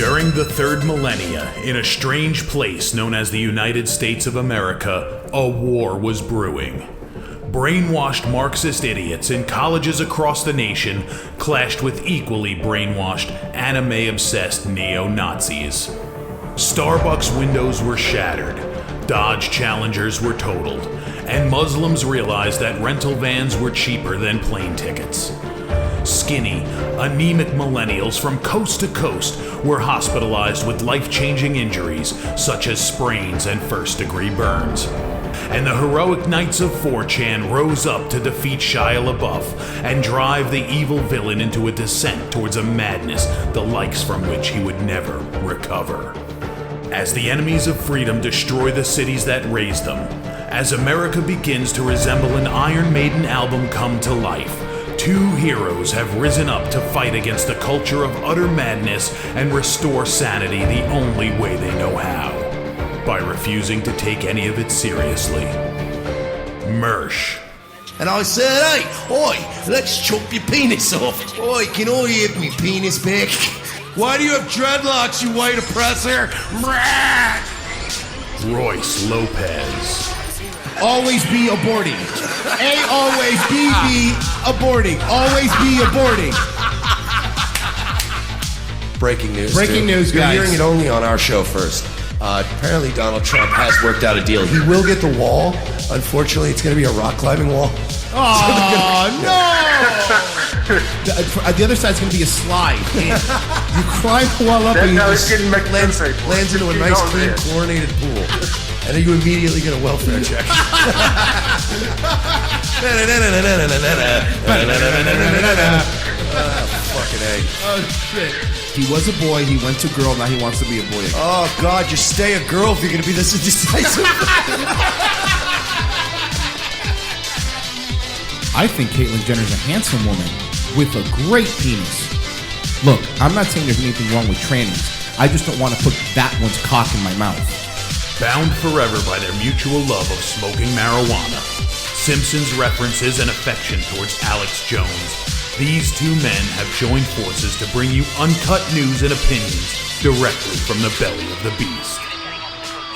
During the third millennia, in a strange place known as the United States of America, a war was brewing. Brainwashed Marxist idiots in colleges across the nation clashed with equally brainwashed, anime-obsessed neo-Nazis. Starbucks windows were shattered, Dodge Challengers were totaled, and Muslims realized that rental vans were cheaper than plane tickets. Skinny, anemic millennials from coast to coast were hospitalized with life-changing injuries such as sprains and first-degree burns. And the heroic knights of 4chan rose up to defeat Shia LaBeouf and drive the evil villain into a descent towards a madness the likes from which he would never recover. As the enemies of freedom destroy the cities that raised them, as America begins to resemble an Iron Maiden album come to life, two heroes have risen up to fight against the culture of utter madness and restore sanity the only way they know how, by refusing to take any of it seriously. Mersh. And I said, hey, oi, let's chop your penis off. Oi, can I have me penis back? Why do you have dreadlocks, you white oppressor? Royce Lopez. Always be aborting. A always be aborting. Always be aborting. Breaking news. Breaking news, You're guys. hearing it only on our show first. Apparently Donald Trump has worked out a deal. He will get the wall. Unfortunately, it's going to be a rock climbing wall. Oh, no! The other side's going to be a slide. You climb the wall up and you just lands into a nice, clean, chlorinated pool. And then you immediately get a welfare check. Fucking egg. Oh, shit. He was a boy, he went to girl, now he wants to be a boy again. Oh, God, just stay a girl if you're going to be this indecisive. I think Caitlyn Jenner's a handsome woman with a great penis. Look, I'm not saying there's anything wrong with trannies. I just don't want to put that one's cock in my mouth. Bound forever by their mutual love of smoking marijuana, Simpsons references and affection towards Alex Jones, these two men have joined forces to bring you uncut news and opinions directly from the belly of the beast.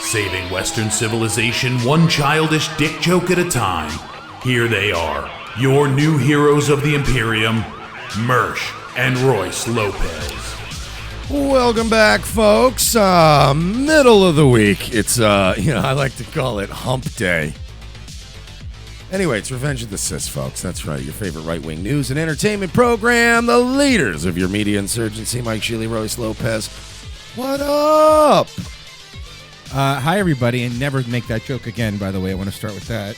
Saving Western civilization one childish dick joke at a time, here they are, your new heroes of the Imperium, Mersh and Royce Lopez. Welcome back, folks. Middle of the week. It's, I like to call it hump day. Anyway, it's Revenge of the Cis, folks. That's right, your favorite right-wing news and entertainment program, the leaders of your media insurgency, Mike Shealy, Royce Lopez. What up? Hi, everybody, and never make that joke again, by the way. I want to start with that.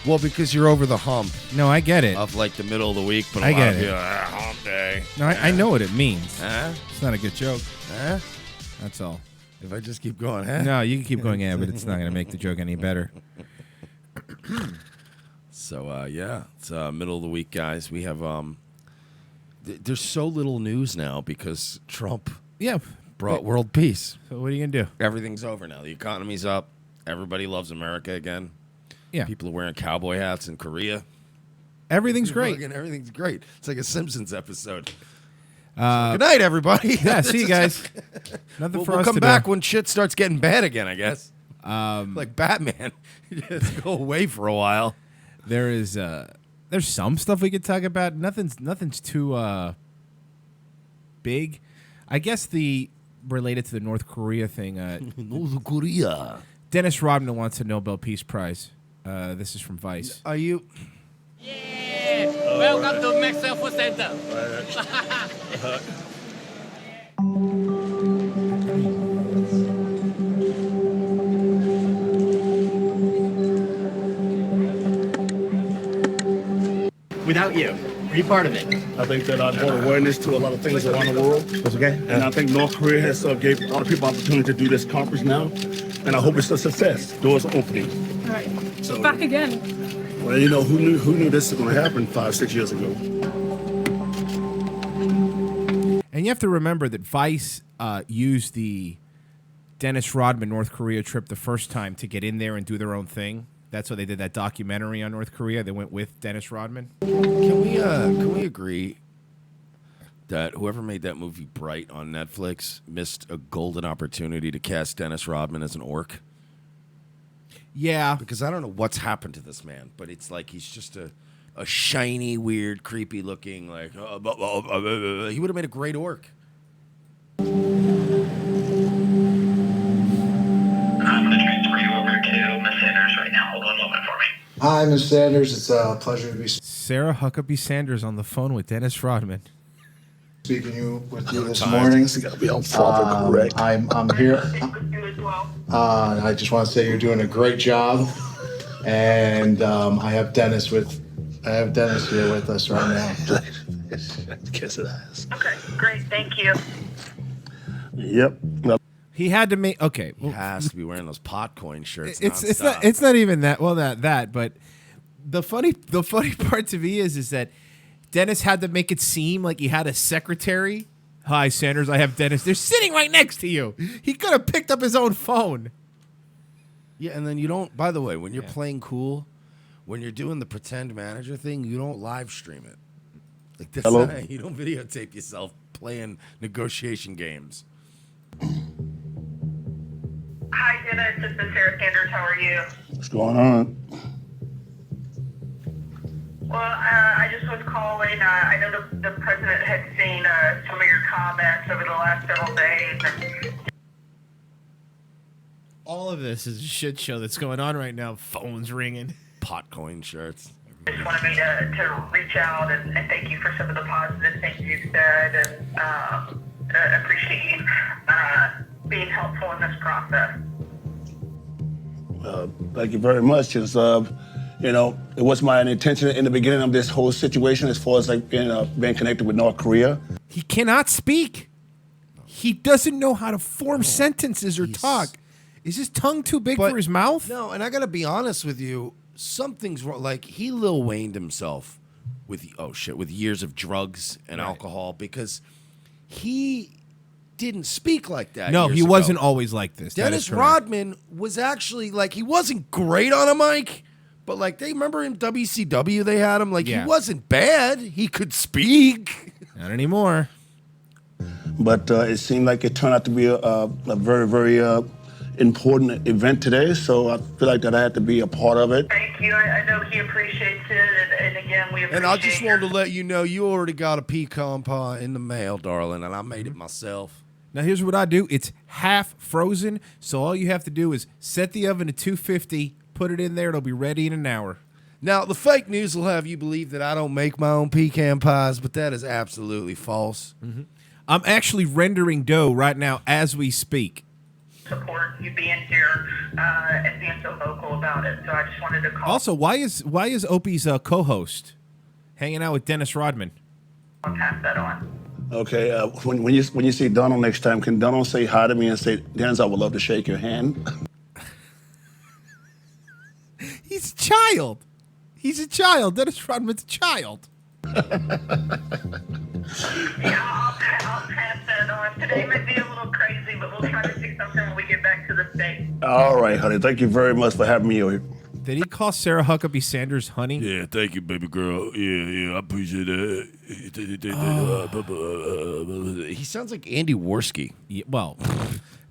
Well, because you're over the hump. No, I get it. Of like the middle of the week, but I get it. Hump day. No, I know what it means. Huh? It's not a good joke. Huh? That's all. If I just keep going, huh? No, you can keep going, yeah, but it's not going to make the joke any better. So, it's middle of the week, guys. We have, there's so little news now because Trump brought world peace. So what are you going to do? Everything's over now. The economy's up. Everybody loves America again. Yeah. People are wearing cowboy hats in Korea. Everything's great. Everything's great. It's like a Simpsons episode. Good night, everybody. Yeah, see you guys. Nothing for us to do. We'll come back when shit starts getting bad again, I guess. Like Batman. Just go away for a while. There's some stuff we could talk about. Nothing's too big. I guess related to the North Korea thing. North Korea. Dennis Rodman wants a Nobel Peace Prize. This is from Vice. Are you? Yeah! Welcome to Maxwell Food Center. Without you, are you part of it? I think that I brought awareness to a lot of things around the world. That's okay. And I think North Korea has gave a lot of people opportunity to do this conference now. And I hope it's a success. Doors are opening. All right. So, Back again. Well, who knew this was going to happen 5-6 years ago? And you have to remember that Vice used the Dennis Rodman North Korea trip the first time to get in there and do their own thing. That's why they did that documentary on North Korea. They went with Dennis Rodman. Can we agree that whoever made that movie Bright on Netflix missed a golden opportunity to cast Dennis Rodman as an orc. Yeah. Because I don't know what's happened to this man, but it's like he's just a shiny, weird, creepy looking, like, he would have made a great orc. I'm going to transfer you over to Miss Sanders right now. Hold on a moment for me. Hi, Miss Sanders. It's a pleasure to be Sarah Huckabee Sanders on the phone with Dennis Rodman. speaking with you this morning. You gotta be on father correct. I'm here. I just want to say you're doing a great job, and I have Dennis here with us right now. Kiss it ass. Okay, great. Thank you. Yep. He had to make He has to be wearing those pot coin shirts. It's not even that but the funny part to me is that Dennis had to make it seem like he had a secretary. Hi, Sanders, I have Dennis. They're sitting right next to you. He could have picked up his own phone. Yeah, and then you don't, by the way, when you're playing cool, when you're doing the pretend manager thing, you don't live stream it. Like that's Hello? not, you don't videotape yourself playing negotiation games. Hi, Dennis. This is Sarah Sanders. How are you? What's going on? Well, I just was calling. I know the president had seen some of your comments over the last several days. All of this is a shit show that's going on right now. Phones ringing. Pot coin shirts. Just wanted me to reach out and thank you for some of the positive things you've said, and appreciate you being helpful in this process. Thank you very much. It's, it was my intention in the beginning of this whole situation as far as like being connected with North Korea. He cannot speak. He doesn't know how to form sentences or talk. Is his tongue too big for his mouth? No, and I got to be honest with you. Something's wrong. Like he Lil Wayne'd himself with years of drugs and alcohol because he didn't speak like that. No, years he ago. wasn't always like this. That is Dennis correct. Rodman was actually like he wasn't great on a mic, but like they remember in WCW they had him like he wasn't bad. He could speak. Not anymore. But it seemed like it turned out to be a very, very important event today, so I feel like that I had to be a part of it. Thank you. I know he appreciates it, and again, we appreciate And I just your- wanted to let you know you already got a pecan pie in the mail, darling, and I made it myself. Now here's what I do. It's half frozen, so all you have to do is set the oven to 250, put it in there, it'll be ready in an hour. Now, the fake news will have you believe that I don't make my own pecan pies, but that is absolutely false. Mm-hmm. I'm actually rendering dough right now as we speak. support you being here and being so vocal about it. So I just wanted to call Also, why is Opie's co-host hanging out with Dennis Rodman? and pass that on. Okay, when you see Donald next time, can Donald say hi to me and say, Dennis, I would love to shake your hand? He's a child. He's a child. Dennis Rodman's a child. Yeah, I'll pass that on. Today might be a little crazy, but we'll try to do something when we get back to the States. All right, honey. Thank you very much for having me here. Did he call Sarah Huckabee Sanders honey? Yeah, thank you, baby girl. Yeah, I appreciate that. He sounds like Andy Worski. Yeah, well,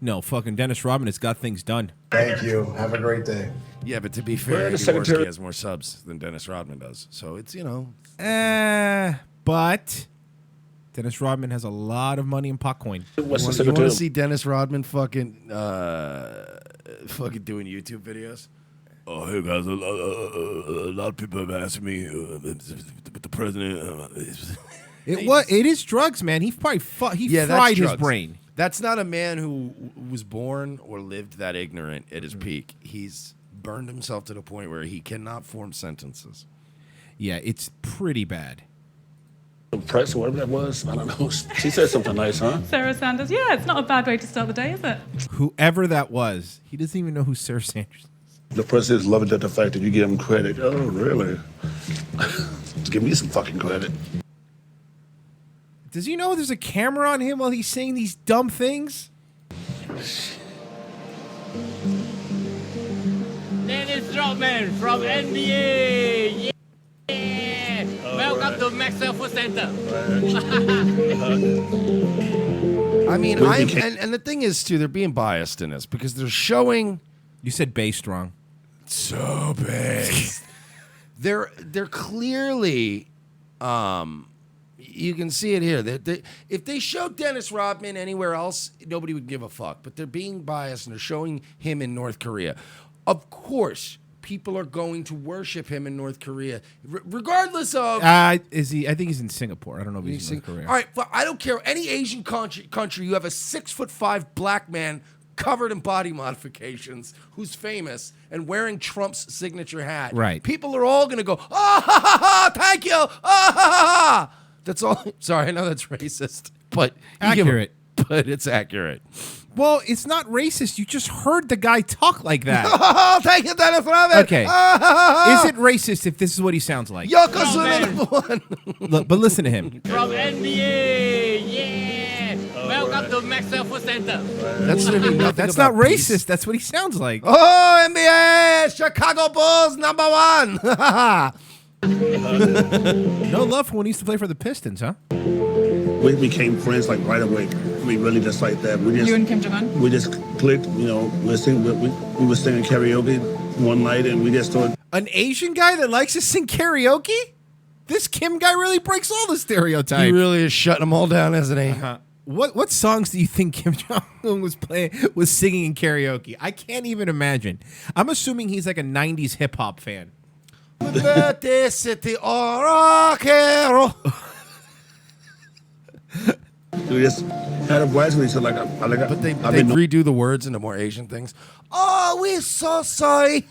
no, fucking Dennis Rodman has got things done. Thank you. Have a great day. Yeah, but to be Where fair, the Andy secretary- Worski has more subs than Dennis Rodman does. So it's, But Dennis Rodman has a lot of money in Potcoin. What's the you want secretary? to see Dennis Rodman fucking doing YouTube videos? Oh, hey guys, a lot of people have asked me with the president. It is drugs, man. He probably Yeah, that's fried his drugs. brain. That's not a man who was born or lived that ignorant at his peak. He's burned himself to the point where he cannot form sentences. Yeah, it's pretty bad. Press or whatever that was. I don't know. She said something nice, huh? Sarah Sanders. Yeah, it's not a bad way to start the day, is it? Whoever that was, he doesn't even know who Sarah Sanders is. The president's loving the fact that you give him credit. Oh, really? Give me some fucking credit. Does he know there's a camera on him while he's saying these dumb things? Dennis Rodman from NBA. Yeah. Welcome to Maxwell Food Center. I mean, and the thing is too, they're being biased in this because they're showing. You said based wrong. So based. they're clearly, you can see it here. If they showed Dennis Rodman anywhere else, nobody would give a fuck. But they're being biased and they're showing him in North Korea. Of course, people are going to worship him in North Korea, regardless of. Is he? I think he's in Singapore. I don't know if he's in North Korea. All right, but I don't care. Any Asian country, you have a 6'5" black man covered in body modifications who's famous and wearing Trump's signature hat. Right. People are all going to go, ah, ha, ha, ha, thank you, ah, ha, ha, ha. That's all. Sorry, I know that's racist, but accurate. But it's accurate. Well, it's not racist. You just heard the guy talk like that. Thank you, Dennis Rodman. Okay. Is it racist if this is what he sounds like? Yokozuna #1. Look, but listen to him. From NBA, yeah. Welcome to Maxwell Food Center. That's literally nothing. That's not racist. That's what he sounds like. Oh, NBA, Chicago Bulls #1. No love for when he used to play for the Pistons, huh? We became friends like right away. I mean, really just like that. You and Kim Jong-un? We just clicked, you know. We were singing karaoke one night, and we just started. An Asian guy that likes to sing karaoke? This Kim guy really breaks all the stereotypes. He really is shutting them all down, isn't he? What songs do you think Kim Jong-un was singing in karaoke? I can't even imagine. I'm assuming he's like a 90s hip-hop fan. We just had a blast with each other. But they redo the words into more Asian things. Oh, we're so sorry.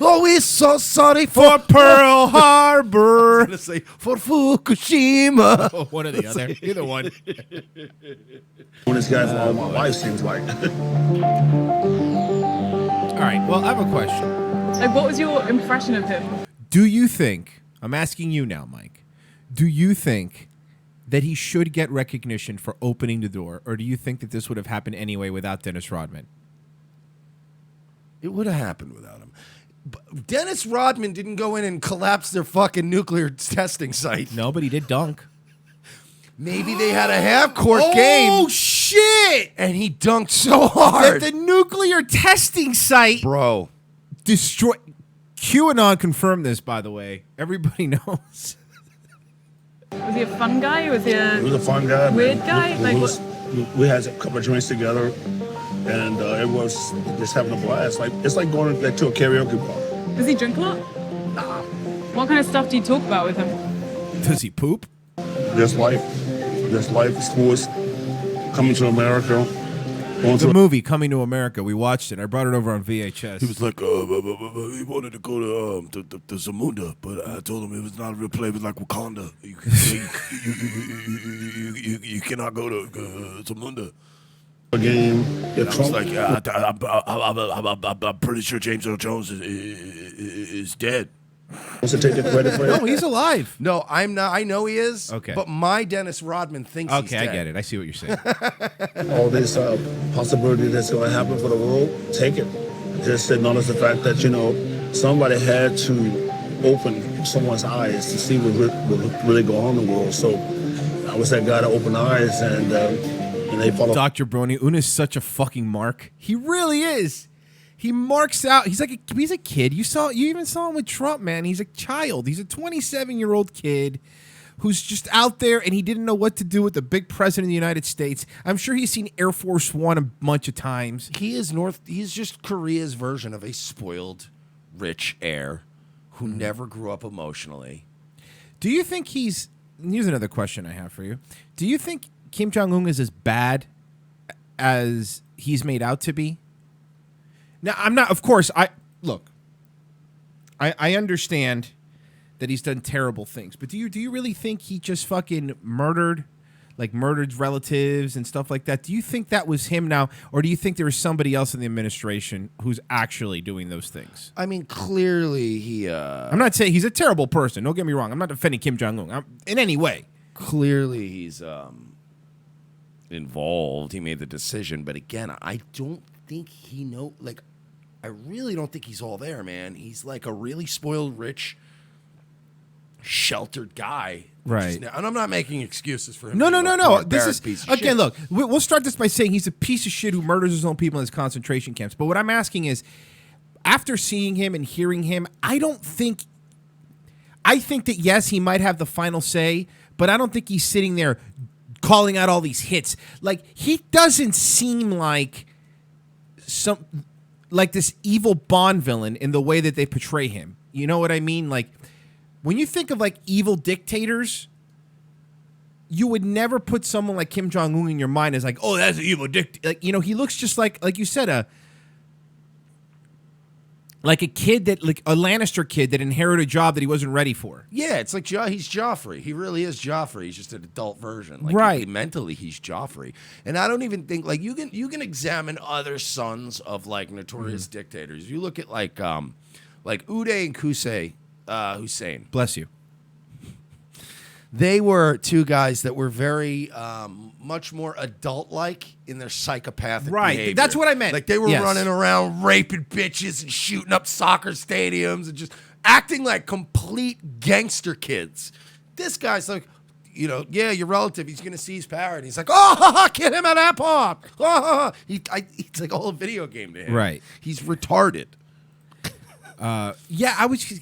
Oh, we're so sorry for Pearl Harbor. I was going to say for Fukushima. Oh, one or the other. Either one. When this guy for all my life seems like. All right. Well, I have a question. Like, what was your impression of him? Do you think, I'm asking you now, Mike, do you think that he should get recognition for opening the door, or do you think that this would have happened anyway without Dennis Rodman? It would have happened without him. But Dennis Rodman didn't go in and collapse their fucking nuclear testing site. No, but he did dunk. Maybe they had a half-court game. Oh, shit! And he dunked so hard. That the nuclear testing site... Bro. Destroyed... QAnon confirmed this, by the way. Everybody knows. Was he a fun guy? Was he He was a fun guy. weird guy? We had a couple of drinks together, and everyone was just having a blast. Like it's like going to a karaoke bar. Does he drink a lot? Nah. What kind of stuff do you talk about with him? Does he poop? Just life, sports, coming to America. The movie Coming to America, we watched it. I brought it over on VHS. He was like, he wanted to go to Zamunda, but I told him it was not a real play. It was like Wakanda. You cannot go to Zamunda. Game. I was like, I'm pretty sure James Earl Jones is dead. Wants to take the credit for it? No, he's alive. No, I'm not. I know he is. Okay. But my Dennis Rodman thinks he's dead. Okay, I get it. I see what you're saying. All this possibility that's going to happen for the world, take it. Just acknowledge the fact that, somebody had to open someone's eyes to see what really go on in the world. So I was that guy to open eyes, and they follow. Dr. Brony, Una's such a fucking mark. He really is. He marks out. He's a kid. You even saw him with Trump, man. He's a child. He's a 27-year-old kid who's just out there, and he didn't know what to do with the big president of the United States. I'm sure he's seen Air Force One a bunch of times. He's just Korea's version of a spoiled, rich heir who never grew up emotionally. Do you think here's another question I have for you. Do you think Kim Jong-un is as bad as he's made out to be? Now, I'm not, of course, I understand that he's done terrible things, but do you really think he just fucking murdered relatives and stuff like that? Do you think that was him now, or do you think there was somebody else in the administration who's actually doing those things? I mean, clearly he... I'm not saying he's a terrible person. Don't get me wrong. I'm not defending Kim Jong-un in any way. Clearly he's involved. He made the decision, but again, I don't think he I really don't think he's all there, man. He's like a really spoiled, rich, sheltered guy. Right. And I'm not making excuses for him. No. This This is piece of again. shit. Look, we'll start this by saying he's a piece of shit who murders his own people in his concentration camps. But what I'm asking is, after seeing him and hearing him, I think that yes, he might have the final say, but I don't think he's sitting there calling out all these hits. Like, he doesn't seem like this evil Bond villain in the way that they portray him. You know what I mean? Like, when you think of like evil dictators, you would never put someone like Kim Jong-un in your mind as like, oh, that's an evil dictator. Like, he looks just like you said, like a kid that, like a Lannister kid that inherited a job that he wasn't ready for. Yeah, it's like he's Joffrey. He really is Joffrey. He's just an adult version. Like, right. Mentally, he's Joffrey. And I don't even think, like, you can examine other sons of, like, notorious dictators. You look at, like Uday and Hussein. Bless you. They were two guys that were very much more adult-like in their psychopathic behavior. That's what I meant. Like, they were running around raping bitches and shooting up soccer stadiums and just acting like complete gangster kids. This guy's like, yeah, your relative, he's going to seize power. And he's like, get him out of that park. It's like a whole video game to him. Right. He's retarded. Yeah, I was,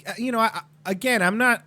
again, I'm not,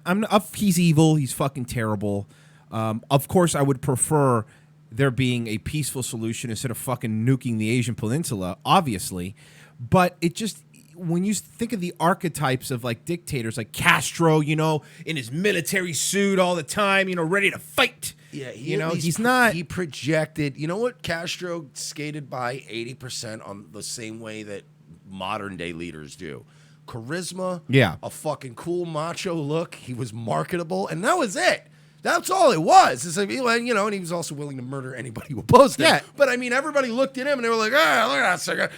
he's evil. He's fucking terrible. Of course, I would prefer there being a peaceful solution instead of fucking nuking the Asian Peninsula, obviously. But it just, when you think of the archetypes of like dictators, like Castro, in his military suit all the time, ready to fight. Yeah, he's not. He projected, what Castro skated by 80% on the same way that modern day leaders do. Charisma, a fucking cool macho look. He was marketable, and that was it. That's all it was. It's like, and he was also willing to murder anybody who opposed him. Yeah. But I mean, everybody looked at him and they were like, look at that sucker.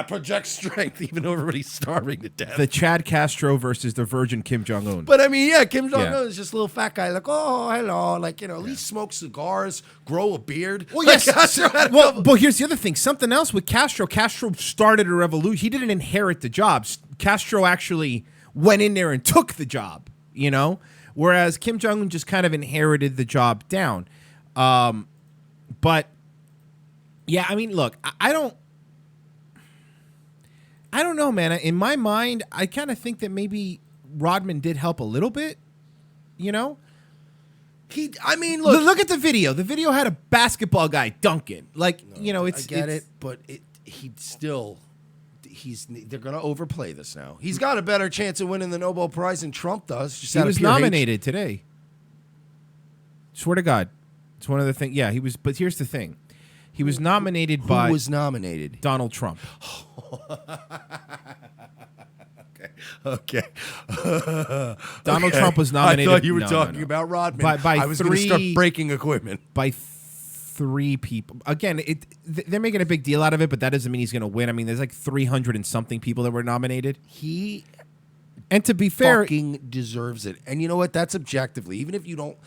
Project strength, even though everybody's starving to death. The Chad Castro versus the virgin Kim Jong-un. But I mean, Kim Jong-un is just a little fat guy, like, oh, hello. Like, at least smoke cigars, grow a beard. Well, yes. But here's the other thing. Something else with Castro. Castro started a revolution. He didn't inherit the jobs. Castro actually went in there and took the job, whereas Kim Jong-un just kind of inherited the job down. But yeah, I mean, look, I don't know, man. In my mind, I kind of think that maybe Rodman did help a little bit, look at the video. The video had a basketball guy dunking. Like, it's... I get it, but they're going to overplay this now. He's got a better chance of winning the Nobel Prize than Trump does. He was nominated today. Swear to God. It's one of the things. Yeah, he was. But here's the thing. He was nominated by... Who was nominated? Donald Trump. Okay. Donald Trump was nominated. I thought you were talking about Rodman. I was going to start breaking equipment. By 3 people. Again, they're making a big deal out of it, but that doesn't mean he's going to win. I mean, there's like 300 and something people that were nominated. And to be fair, fucking deserves it. And you know what? That's objectively. Even if you don't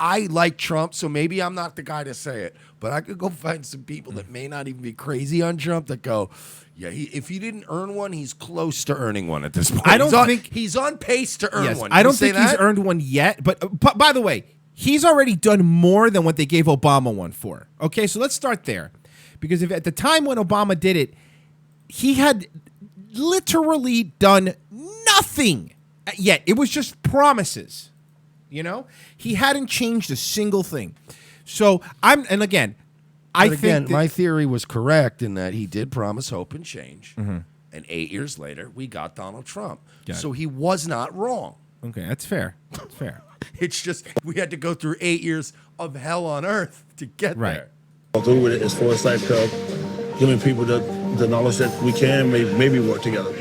I like Trump, so maybe I'm not the guy to say it, but I could go find some people that may not even be crazy on Trump that go, yeah, if he didn't earn one, he's close to earning one at this point. I don't think he's on pace to earn one. I don't think he's earned one yet. But by the way, he's already done more than what they gave Obama one for. Okay, so let's start there. Because if at the time when Obama did it, he had literally done nothing yet. It was just promises. He hadn't changed a single thing. So I think my theory was correct in that he did promise hope and change. Mm-hmm. And 8 years later, we got Donald Trump. So he was not wrong. Okay, that's fair. That's fair. It's just we had to go through 8 years of hell on earth to get there. I'll do with it as far as giving people the knowledge that we can maybe work together.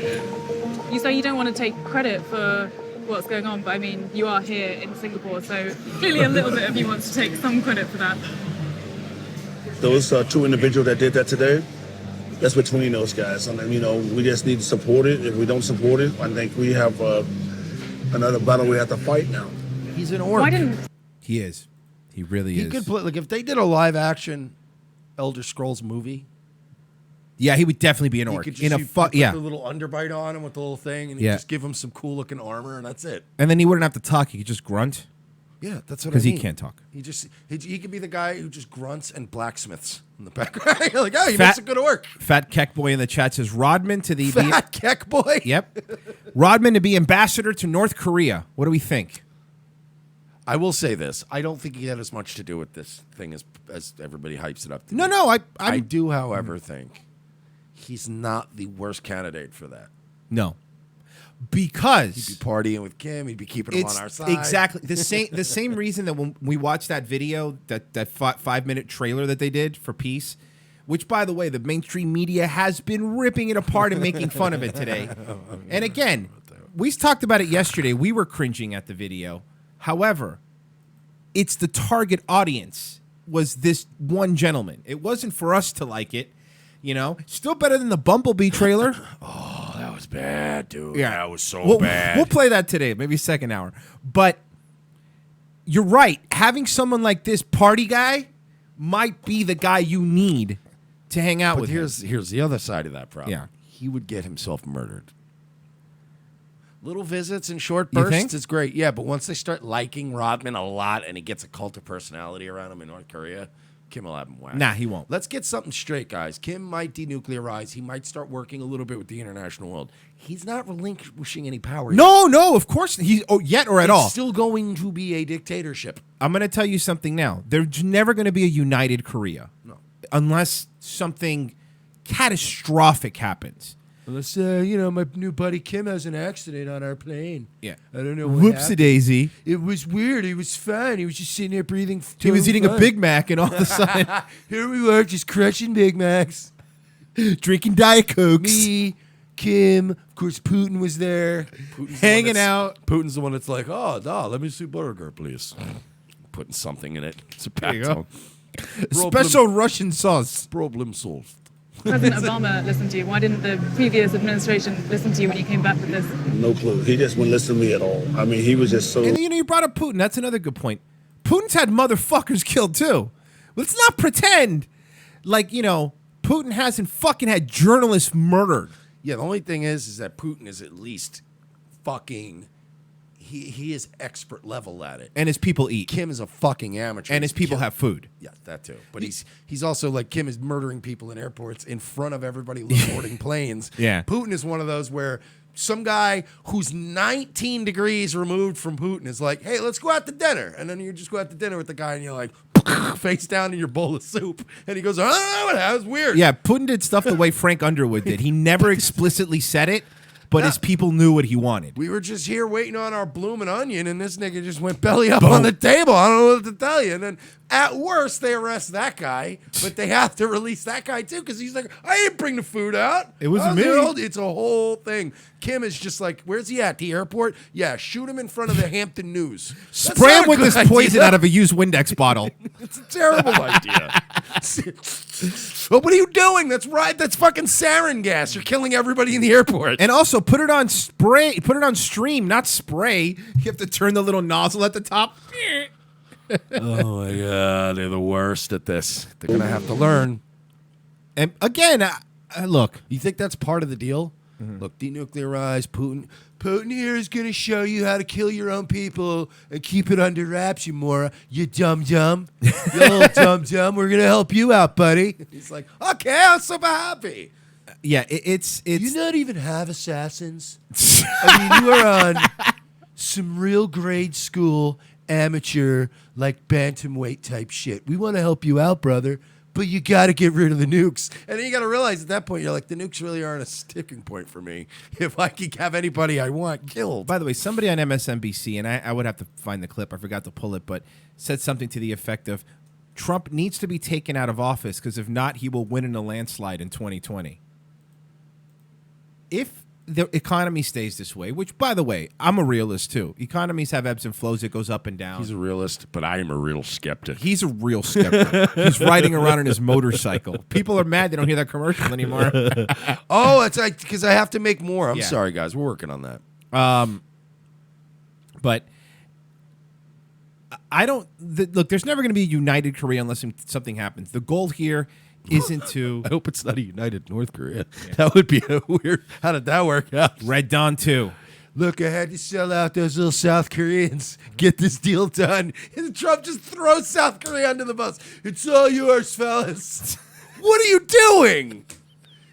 You say you don't want to take credit for what's going on, but I mean, you are here in Singapore, so clearly a little bit of you wants to take some credit for that. Those 2 individuals that did that today, that's between those guys. I mean, we just need to support it. If we don't support it, I think we have another battle we have to fight now. He's an orc. He is. He really is. He could play, if they did a live action Elder Scrolls movie, Yeah, he would definitely be an orc. You could In a just put yeah. the little underbite on him with the little thing, and you Yeah. just give him some cool looking armor, and that's it. And then he wouldn't have to talk. He could just grunt. Yeah, that's what I mean. Because he can't talk. He could be the guy who just grunts and blacksmiths in the background. You're like, oh, he Fat- makes a good orc. Fat Keck Boy in the chat says Rodman to the Fat Keck Boy. Yep. Rodman to be ambassador to North Korea. What do we think? I will say this: I don't think he had as much to do with this thing as everybody hypes it up to. No, I do, however, think he's not the worst candidate for that. No. Because he'd be partying with Kim, he'd be keeping him on our side. Exactly the same reason that when we watched that video, that 5-minute trailer that they did for Peace, which by the way, the mainstream media has been ripping it apart and making fun of it today. And again, we talked about it yesterday. We were cringing at the video. However, it's the target audience was this one gentleman. It wasn't for us to like it. You know, still better than the Bumblebee trailer. Oh, that was bad, dude. Yeah, that was so bad. We'll play that today, maybe second hour. But you're right. Having someone like this party guy might be the guy you need to hang out with. Here's the other side of that problem. Yeah. He would get himself murdered. Little visits and short You think? bursts is great. Yeah, but once they start liking Rodman a lot and he gets a cult of personality around him in North Korea, Kim will have him whacked. Nah, he won't. Let's get something straight, guys. Kim might denuclearize. He might start working a little bit with the international world. He's not relinquishing any power. No, of course he's yet or at all. It's still going to be a dictatorship. I'm going to tell you something now. There's never going to be a united Korea. No. Unless something catastrophic happens. Unless, my new buddy Kim has an accident on our plane. Yeah. I don't know what happened. Whoopsie-daisy. It was weird. He was fine. He was just sitting there breathing. He was eating fine. a Big Mac and all of a sudden... Here we were, just crushing Big Macs. Drinking Diet Cokes. Me, Kim, of course Putin was there. Hanging out. Putin's the one that's like, let me see burger, please. Putting something in it. It's a There you pack. go. Special Russian sauce. Problem solved. President Obama listened to you. Why didn't the previous administration listen to you when you came back with this? No clue. He just wouldn't listen to me at all. I mean, he was just so... And you brought up Putin. That's another good point. Putin's had motherfuckers killed too. Let's not pretend like, Putin hasn't fucking had journalists murdered. Yeah, the only thing is that Putin is at least fucking... He is expert level at it. And his people eat. Kim is a fucking amateur. And his people have food. Yeah, that too. But he's also like Kim is murdering people in airports in front of everybody boarding planes. Yeah. Putin is one of those where some guy who's 19 degrees removed from Putin is like, hey, let's go out to dinner. And then you just go out to dinner with the guy and you're like, face down in your bowl of soup. And he goes, oh, that was weird. Yeah, Putin did stuff the way Frank Underwood did. He never explicitly said it, but his people knew what he wanted. We were just here waiting on our bloomin' onion, and this nigga just went belly up on the table. I don't know what to tell you. And then at worst, they arrest that guy, but they have to release that guy too because he's like, I didn't bring the food out. It was me. It's a whole thing. Kim is just like, where's he at? The airport? Yeah, shoot him in front of the Hampton News. Spray him with this poison out of a used Windex bottle. It's a terrible idea. Well, what are you doing? That's right. That's fucking sarin gas. You're killing everybody in the airport. And also put it on spray. Put it on stream, not spray. You have to turn the little nozzle at the top. Oh my God, they're the worst at this. They're gonna have to learn. And again, look. You think that's part of the deal? Look, denuclearize Putin. Putin here is gonna show you how to kill your own people and keep it under wraps, you mora. You dumb. You little dumb. We're gonna help you out, buddy. He's like, okay, I'm super happy. Yeah, it's. You not even have assassins. I mean, you are on some real grade school amateur, like bantamweight type shit. We want to help you out, brother, but you got to get rid of the nukes. And then you got to realize at that point, you're like, the nukes really aren't a sticking point for me. If I can have anybody I want killed. By the way, somebody on MSNBC, and I would have to find the clip, I forgot to pull it, but said something to the effect of, Trump needs to be taken out of office because if not, he will win in a landslide in 2020. If the economy stays this way, which, by the way, I'm a realist too. Economies have ebbs and flows. It goes up and down. He's a realist, but I am a real skeptic. He's a real skeptic. He's riding around on his motorcycle. People are mad they don't hear that commercial anymore. Oh, it's like because I have to make more. I'm Yeah. sorry, guys. We're working on that. But I don't look. There's never going to be a united Korea unless something happens. The goal here isn't to I hope it's not a united North Korea. That would be a weird. How did that work out? Red Dawn 2. Look, I had to sell out those little South Koreans. Get this deal done. And Trump just throws South Korea under the bus. It's all yours, fellas. What are you doing?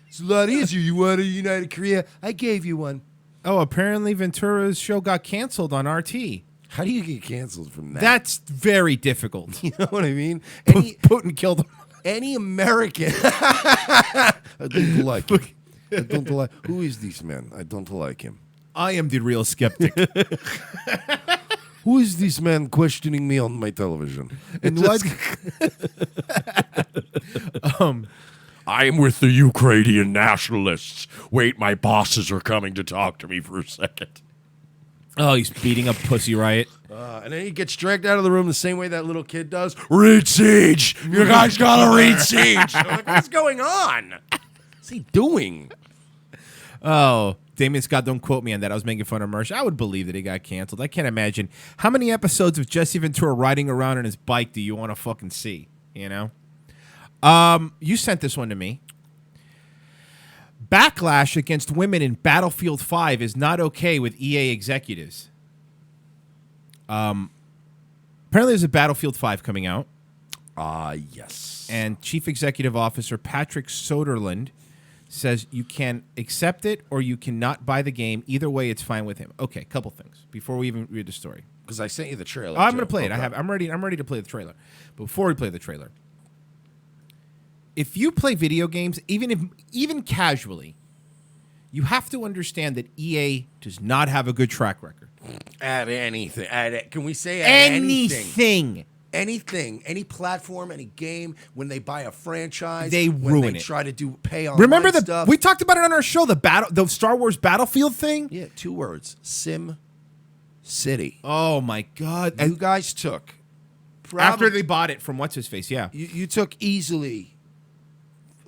It's a lot easier. You want a united Korea? I gave you one. Oh, apparently Ventura's show got canceled on RT. How do you get canceled from that? That's very difficult. You know what I mean? Putin killed him. Any American. I don't like him. I don't like. Who is this man? I don't like him. I am the real skeptic. Who is this man questioning me on my television? And what? I am with the Ukrainian nationalists. Wait, my bosses are coming to talk to me for a second. Oh, he's beating up Pussy Riot. And then he gets dragged out of the room the same way that little kid does. Read Siege. You guys gotta read Siege. I'm like, what's going on? What's he doing? Oh, Damien Scott, don't quote me on that. I was making fun of Mersh. I would believe that he got canceled. I can't imagine. How many episodes of Jesse Ventura riding around on his bike do you want to fucking see? You know? You sent this one to me. Backlash against women in Battlefield 5 is not okay with EA executives. Apparently there's a Battlefield 5 coming out. Yes. And Chief Executive Officer Patrick Soderlund says you can accept it or you cannot buy the game. Either way, it's fine with him. Okay, couple things before we even read the story. Because I sent you the trailer. I'm going to play it. I'm ready to play the trailer. But before we play the trailer, if you play video games, even casually, you have to understand that EA does not have a good track record. At anything. Can we say at anything? Anything, any platform, any game, when they buy a franchise, they ruin it. Try to pay on. Remember stuff. We talked about it on our show, the Star Wars Battlefield thing? Yeah, 2 words. Sim City. Oh my God. You guys took after they bought it from what's his face, yeah. You took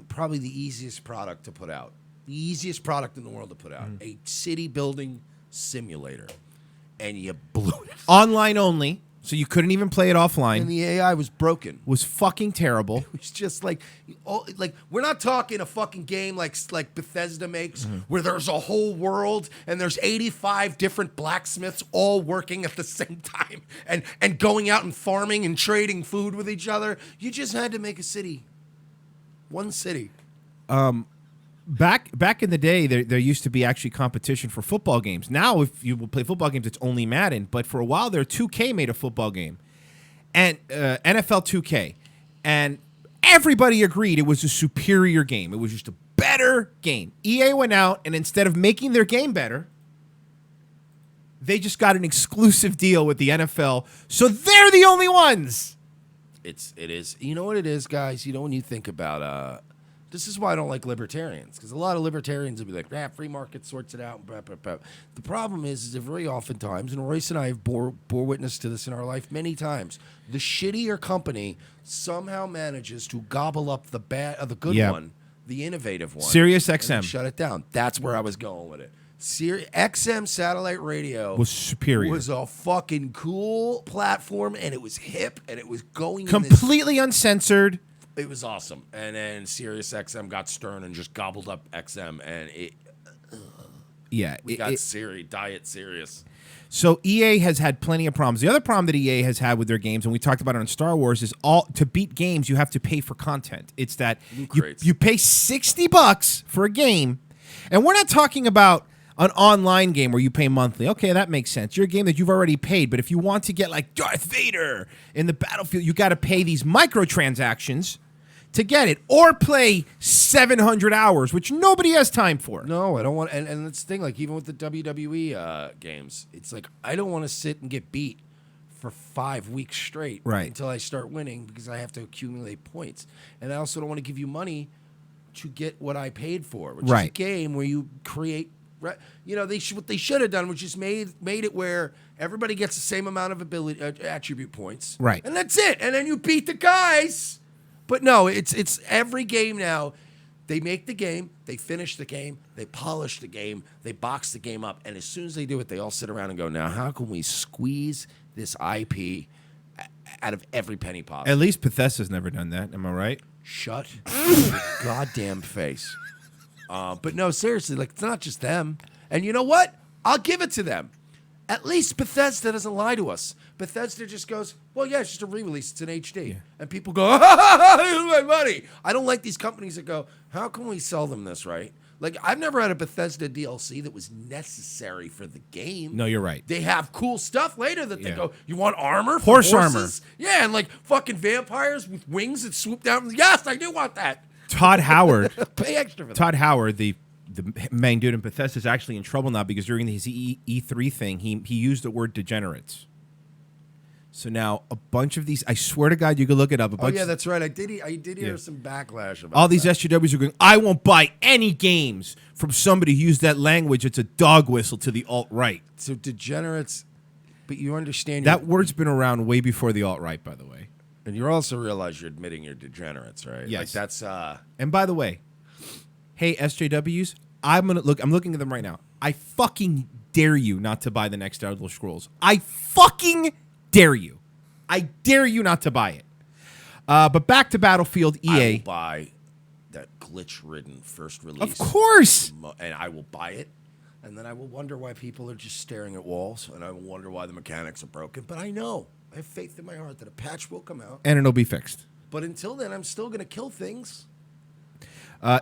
probably the easiest product to put out. The easiest product in the world to put out. A city building simulator. And you blew it. Online only. So you couldn't even play it offline. And the AI was broken. Was fucking terrible. It was just like we're not talking a fucking game like Bethesda makes, where there's a whole world and there's 85 different blacksmiths all working at the same time and going out and farming and trading food with each other. You just had to make a city. One city. Back in the day, there used to be actually competition for football games. Now, if you will play football games, it's only Madden. But for a while there, 2K made a football game, and NFL 2K, and everybody agreed it was a superior game. It was just a better game. EA went out, and instead of making their game better, they just got an exclusive deal with the NFL, so they're the only ones. It is. You know what it is, guys? You know, when you think about this is why I don't like libertarians, because a lot of libertarians will be like, free market sorts it out. Blah, blah, blah. The problem is that very oftentimes, and Royce and I have bore witness to this in our life many times, the shittier company somehow manages to gobble up the good one, the innovative one. Sirius XM. And shut it down. That's where I was going with it. XM satellite radio was superior. Was a fucking cool platform, and it was hip, and it was going completely uncensored. It was awesome. And then Sirius XM got stern and just gobbled up XM, and we got Diet Sirius. So EA has had plenty of problems. The other problem that EA has had with their games, and we talked about it on Star Wars, is to beat games, you have to pay for content. It's that you pay $60 for a game, and we're not talking about an online game where you pay monthly. Okay, that makes sense. You're a game that you've already paid, but if you want to get like Darth Vader in the Battlefield, you got to pay these microtransactions to get it, or play 700 hours, which nobody has time for. No, I don't want. And that's the thing. Like even with the WWE games, it's like I don't want to sit and get beat for 5 weeks straight, until I start winning, because I have to accumulate points, and I also don't want to give you money to get what I paid for, which is a game where you create. You know, what they should have done, which is made it where everybody gets the same amount of ability attribute points, and that's it, and then you beat the guys. But no, it's every game now. They make the game, they finish the game, they polish the game, they box the game up, and as soon as they do it, they all sit around and go, now how can we squeeze this IP out of every penny possible. At least Bethesda's never done that. Am I right? Shut your goddamn face. But no, seriously, like, it's not just them. And you know what? I'll give it to them. At least Bethesda doesn't lie to us. Bethesda just goes, well, yeah, it's just a re-release. It's an HD. Yeah. And people go, here's my money. I don't like these companies that go, how can we sell them this, right? Like, I've never had a Bethesda DLC that was necessary for the game. No, you're right. They have cool stuff later that they go, you want armor? Horse horses? armor. Yeah, and like fucking vampires with wings that swoop down. Yes, I do want that. Todd Howard. Pay extra for that. Todd Howard, the main dude in Bethesda, is actually in trouble now because during his E3 thing, he used the word degenerates. So now a bunch of these, I swear to God, you can look it up. That's right. I did hear some backlash about all these SJWs are going, I won't buy any games from somebody who used that language. It's a dog whistle to the alt-right. So degenerates, but you understand. That word's been around way before the alt-right, by the way. And you also realize you're admitting you're degenerates, right? Yes. Like that's And by the way, hey SJWs, I'm looking at them right now. I fucking dare you not to buy the next Elder Scrolls. I fucking dare you. I dare you not to buy it. But back to Battlefield EA. I will buy that glitch-ridden first release. Of course. And I will buy it. And then I will wonder why people are just staring at walls. And I will wonder why the mechanics are broken. But I know. I have faith in my heart that a patch will come out. And it'll be fixed. But until then, I'm still going to kill things.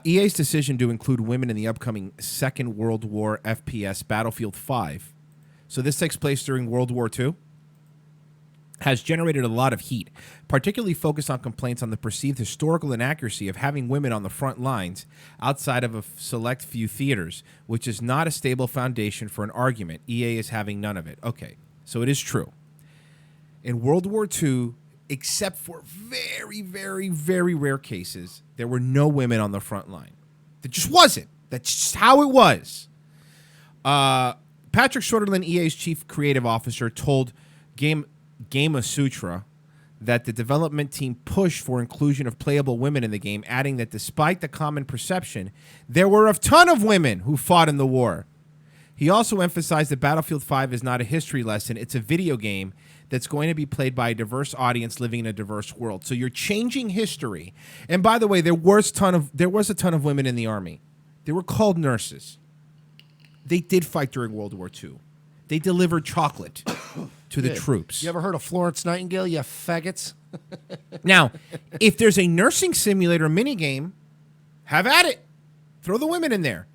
EA's decision to include women in the upcoming Second World War FPS Battlefield 5, so this takes place during World War II, has generated a lot of heat, particularly focused on complaints on the perceived historical inaccuracy of having women on the front lines outside of a select few theaters, which is not a stable foundation for an argument. EA is having none of it. Okay, so it is true. In World War II, except for very, very, very rare cases, there were no women on the front line. There just wasn't. That's just how it was. Patrick Soderlund, EA's chief creative officer, told Gama Sutra that the development team pushed for inclusion of playable women in the game, adding that despite the common perception, there were a ton of women who fought in the war. He also emphasized that Battlefield 5 is not a history lesson. It's a video game that's going to be played by a diverse audience living in a diverse world. So you're changing history. And by the way, there was a ton of women in the army. They were called nurses. They did fight during World War II. They delivered chocolate to the troops. You ever heard of Florence Nightingale, you faggots? Now, if there's a nursing simulator minigame, have at it. Throw the women in there.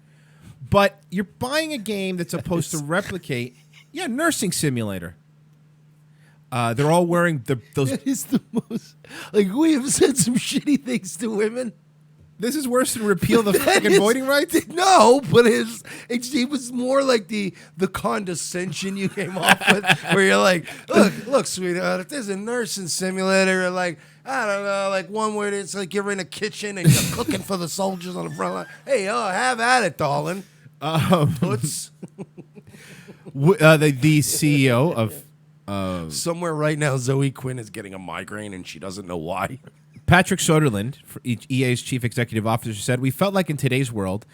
But you're buying a game that's supposed to replicate, nursing simulator. They're all wearing those. That is the most. Like, we have said some shitty things to women. This is worse than repeal the fucking voting rights? No, but it was more like the condescension you came off with, where you're like, look, sweetheart, if there's a nursing simulator, like, I don't know, like one where it's like you're in a kitchen and you're cooking for the soldiers on the front line. Hey, have at it, darling. Toots. The CEO of. Somewhere right now, Zoe Quinn is getting a migraine and she doesn't know why. Patrick Soderlund, EA's chief executive officer, said, "We felt like in today's world,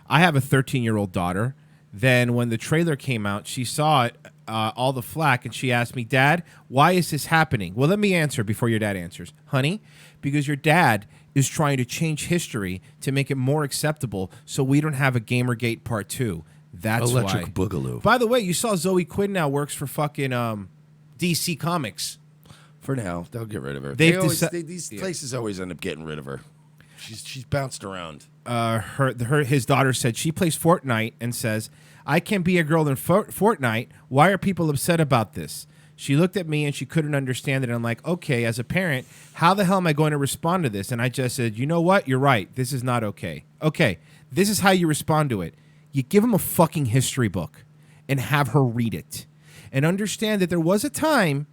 I have a 13-year-old daughter. Then when the trailer came out, she saw it, all the flack, and she asked me, 'Dad, why is this happening?' Well, let me answer before your dad answers. Honey, because your dad is trying to change history to make it more acceptable so we don't have a Gamergate Part 2. That's Electric why. Boogaloo. By the way, you saw Zoe Quinn now works for fucking DC Comics. For now, they'll get rid of her. These places always end up getting rid of her. She's bounced around. His daughter said she plays Fortnite and says, "I can be a girl in Fortnite. Why are people upset about this?" She looked at me and she couldn't understand it. I'm like, okay, as a parent, how the hell am I going to respond to this? And I just said, you know what? You're right. This is not okay. Okay, this is how you respond to it. You give them a fucking history book and have her read it. And understand that there was a time,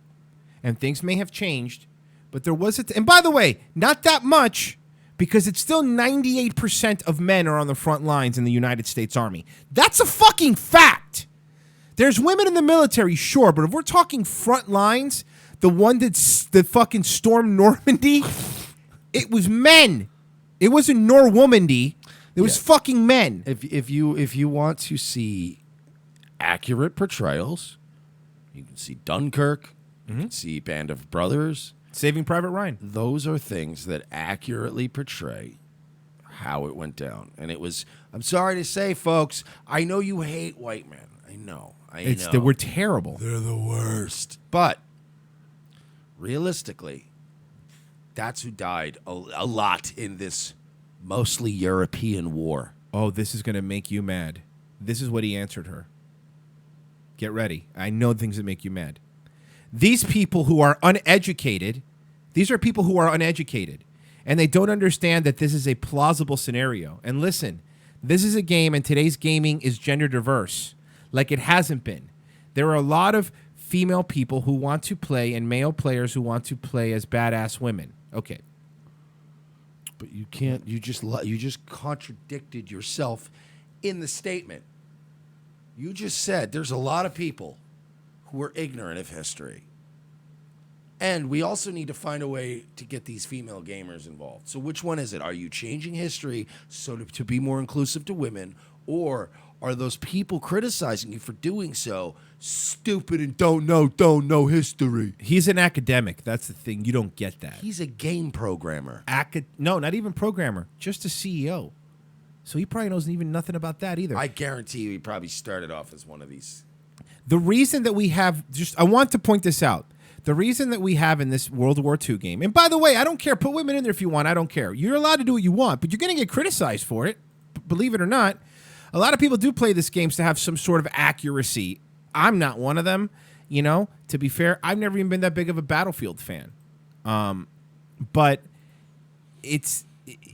and things may have changed, but there was and by the way, not that much, because it's still 98% of men are on the front lines in the United States Army. That's a fucking fact. There's women in the military, sure, but if we're talking front lines, the one that fucking stormed Normandy, it was men. It wasn't Norwomandy. It was fucking men. If you want to see accurate portrayals, you can see Dunkirk, You can see Band of Brothers. Saving Private Ryan. Those are things that accurately portray how it went down. And it was, I'm sorry to say, folks, I know you hate white men. I know. We're terrible. They're the worst. But realistically, that's who died a lot in this mostly European war. Oh, this is going to make you mad. This is what he answered her. Get ready. I know things that make you mad. These people who are uneducated, these are people who are uneducated, and they don't understand that this is a plausible scenario. And listen, this is a game, and today's gaming is gender diverse, like it hasn't been. There are a lot of female people who want to play and male players who want to play as badass women. Okay. But you can't, you just contradicted yourself in the statement. You just said there's a lot of people who are ignorant of history. And we also need to find a way to get these female gamers involved. So which one is it? Are you changing history so to be more inclusive to women? Or are those people criticizing you for doing so stupid and don't know history? He's an academic. That's the thing. You don't get that. He's a game programmer. No, not even programmer. Just a CEO. So he probably knows even nothing about that either. I guarantee you he probably started off as one of these. The reason that we have, I want to point this out. The reason that we have in this World War II game, and by the way, I don't care. Put women in there if you want. I don't care. You're allowed to do what you want, but you're going to get criticized for it. Believe it or not. A lot of people do play this game to have some sort of accuracy. I'm not one of them. You know, to be fair, I've never even been that big of a Battlefield fan. But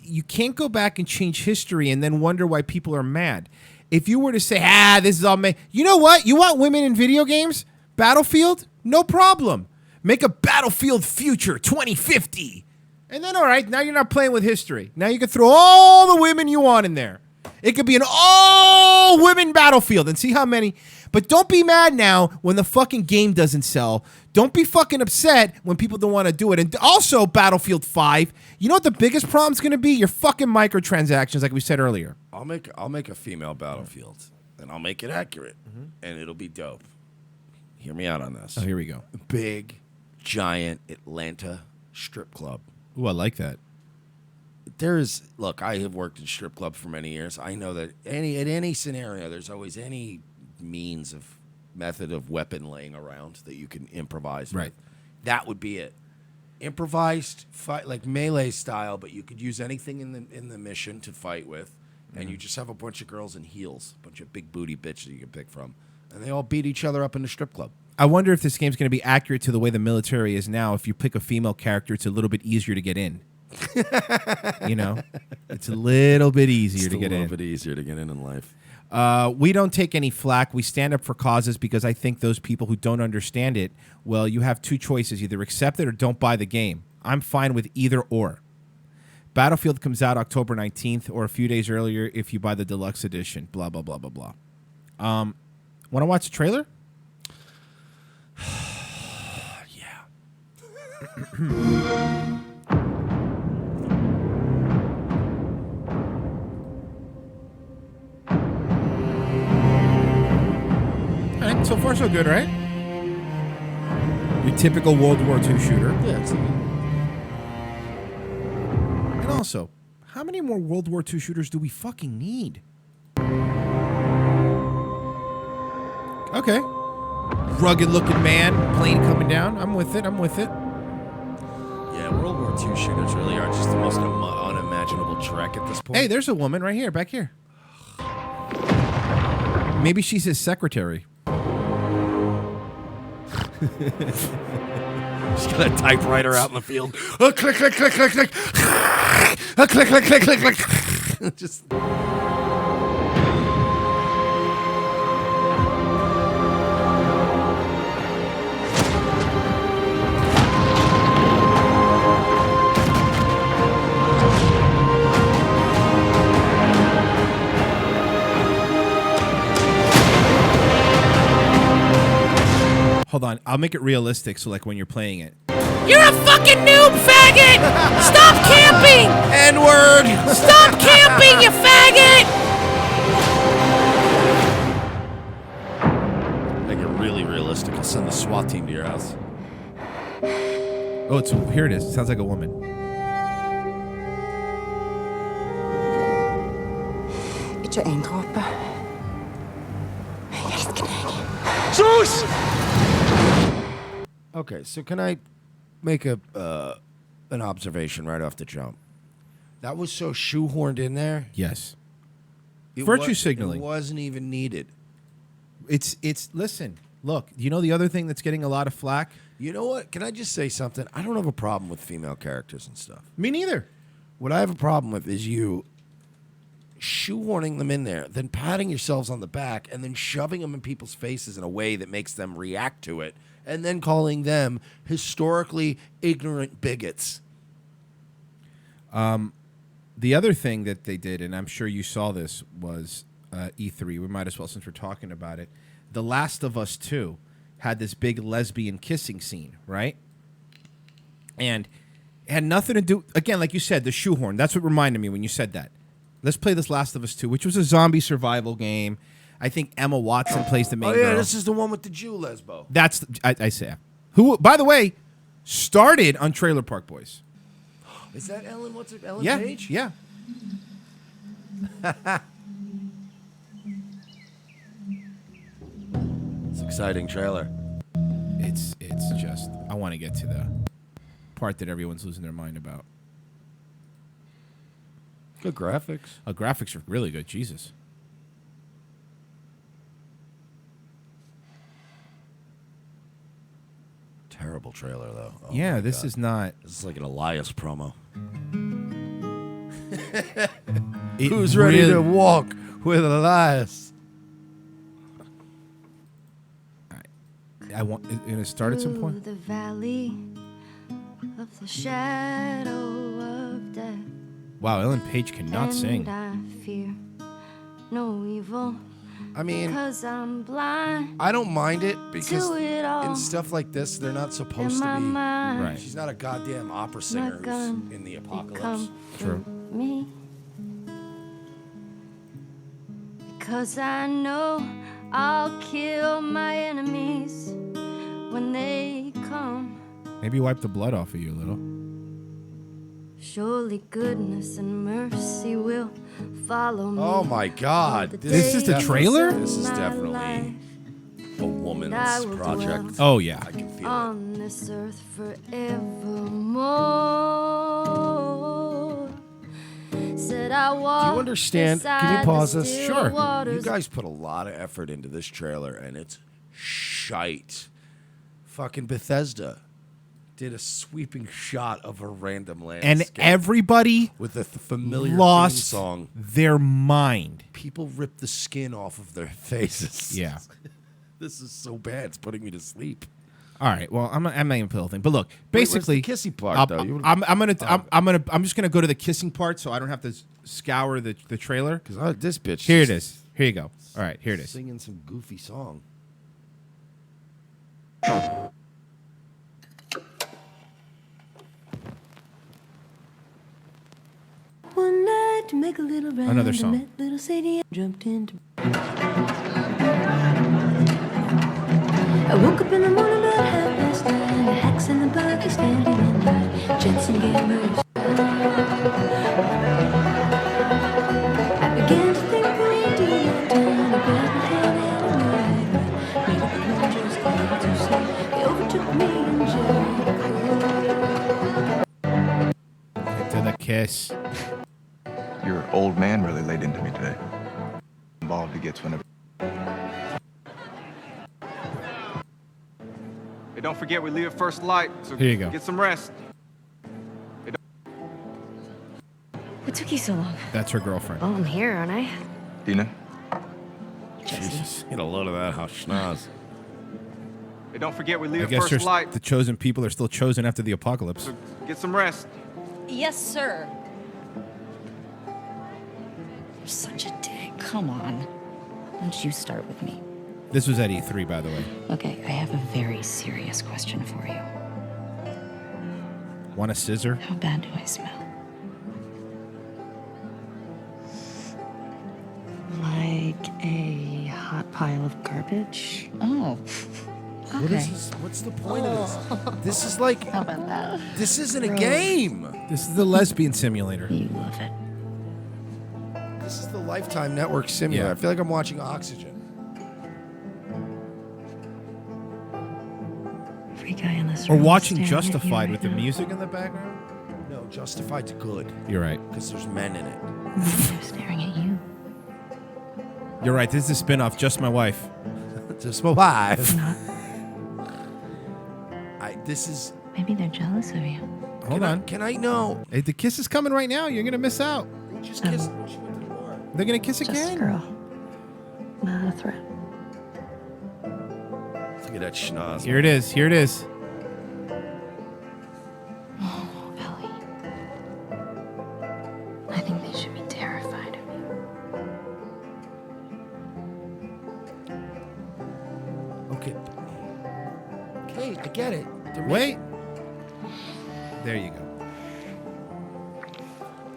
you can't go back and change history and then wonder why people are mad. If you were to say, this is all made, you know what? You want women in video games? Battlefield? No problem. Make a Battlefield Future 2050. And then, all right, now you're not playing with history. Now you can throw all the women you want in there. It could be an all-women Battlefield and see how many. But don't be mad now when the fucking game doesn't sell. Don't be fucking upset when people don't want to do it. And also, Battlefield 5, you know what the biggest problem's going to be? Your fucking microtransactions, like we said earlier. I'll make a female Battlefield, and I'll make it accurate, and it'll be dope. Hear me out on this. Oh, here we go. Big, giant Atlanta strip club. Ooh, I like that. Look, I have worked in strip clubs for many years. I know that in any scenario, there's always any method of weapon laying around that you can improvise with. Right. That would be it. Improvised fight, like melee style, but you could use anything in the mission to fight with, and you just have a bunch of girls in heels, a bunch of big booty bitches you can pick from, and they all beat each other up in the strip club. I wonder if this game's going to be accurate to the way the military is now. If you pick a female character, it's a little bit easier to get in. You know, it's a little bit easier to get in. A little bit easier to get in life. We don't take any flack. We stand up for causes because I think those people who don't understand it, well, you have two choices. Either accept it or don't buy the game. I'm fine with either or. Battlefield comes out October 19th or a few days earlier if you buy the deluxe edition. Blah, blah, blah, blah, blah. Want to watch the trailer? Yeah. So far, so good, right? Your typical World War II shooter. Yeah, it's And also, how many more World War II shooters do we fucking need? Okay. Rugged-looking man, plane coming down. I'm with it. Yeah, World War II shooters really are just the most unimaginable trek at this point. Hey, there's a woman right here, back here. Maybe she's his secretary. She's got a typewriter out in the field. Click, click, click, click, click. Click, click, click, click, click. Just. Hold on, I'll make it realistic so like when you're playing it. You're a fucking noob, faggot! Stop camping! N-word! Stop camping, you faggot! Make it really realistic. I'll send the SWAT team to your house. Oh, here it is. It sounds like a woman. Ikke en dråpe. Jeg elsker deg. Zeus! Okay, so can I make an observation right off the jump? That was so shoehorned in there. Yes. Virtue signaling. It wasn't even needed. It's listen, look, you know the other thing that's getting a lot of flack? You know what? Can I just say something? I don't have a problem with female characters and stuff. Me neither. What I have a problem with is you shoehorning them in there, then patting yourselves on the back, and then shoving them in people's faces in a way that makes them react to it, and then calling them historically ignorant bigots. The other thing that they did, and I'm sure you saw this, was E3. We might as well, since we're talking about it. The Last of Us 2 had this big lesbian kissing scene, right? And it had nothing to do, again, like you said, the shoehorn. That's what reminded me when you said that. Let's play this Last of Us 2, which was a zombie survival game. I think Emma Watson plays the main girl. This is the one with the Jew lesbo. That's, I say, who, by the way, started on Trailer Park Boys. Is that Ellen? What's it? Ellen Yeah, Page? yeah. It's an exciting trailer. It's just, I want to get to the part that everyone's losing their mind about. Good graphics. Graphics are really good. Jesus. Terrible trailer, though. Oh yeah, my this God. is not. This is like an Elias promo. It Who's ready really- to walk with Elias? I want. It's gonna start at some point. The valley of the shadow of death. Wow, Ellen Page cannot sing. I fear no evil. I mean, 'cause I'm blind. I don't mind it because to it all. in stuff like this, they're not supposed In to my be. mind. Right. She's not a goddamn opera singer who's gun in the apocalypse. become True. Me. Because I know I'll kill my enemies when they come. Maybe wipe the blood off of you a little. Surely goodness and mercy will follow me. Oh my God! This is the trailer? This is definitely a woman's project. Oh yeah. I can feel it. On this earth forevermore. Said I walk. Do you understand? Can beside you pause the this? still Sure. waters. You guys put a lot of effort into this trailer, and it's shite. Fucking Bethesda did a sweeping shot of a random landscape. And everybody with a familiar lost theme song. their mind. People ripped the skin off of their faces. Yeah. This is so bad. It's putting me to sleep. All right. Well, I'm not even put the whole thing, but look, where's the basically, kissy part, though? You I'm just gonna go to the kissing part, so I don't have to scour the trailer. Because this bitch. Here it just is. Here you go. All right. Here it is. Singing some goofy song. One night to make a little round. Another I song. met little Sadie and jumped into. I woke up in the morning about 9:30. The hacks and the buggy standing in line. Jets and gamers. I began to think pretty deep down. I grabbed my hand and I made up the plan just got to sleep. They overtook me in Jericho. To the kiss. Your old man really laid into me today. Involved he gets whenever. Hey, don't forget we leave at first light, so Here you go. get some rest. What took you so long? That's her girlfriend. Oh, I'm here, aren't I? Dina? Jesus. Get a load of that, how schnoz. Hey, don't forget we leave I at guess first light, the chosen people are still chosen after the apocalypse. so get some rest. Yes, sir. You're such a dick. Come on. Why don't you start with me? This was at E3, by the way. Okay, I have a very serious question for you. Want a scissor? How bad do I smell? Like a hot pile of garbage? Oh, What is this? What's the point of this? This is like. How about that? This isn't a game. This is the lesbian simulator. You love it. This is the Lifetime Network simulator. Yeah. I feel like I'm watching Oxygen. Every guy in this Or room watching is staring at you Justified right with the now. music in the background. No, Justified's good You're right. because there's men in it. They're staring at you. You're right. This is a spin-off, Just My Wife. Just my wife. Not. This is. Maybe they're jealous of you. Hold on. Can I know? Hey, the kiss is coming right now. You're going to miss out. They just kissed when she went to the bar. They're going to kiss Just again. a girl. Not a threat. Look at that schnoz. Here it is. Here it is. Oh, Ellie. I think they should be terrified of you. Okay. Okay, I get it. Wait. There you go.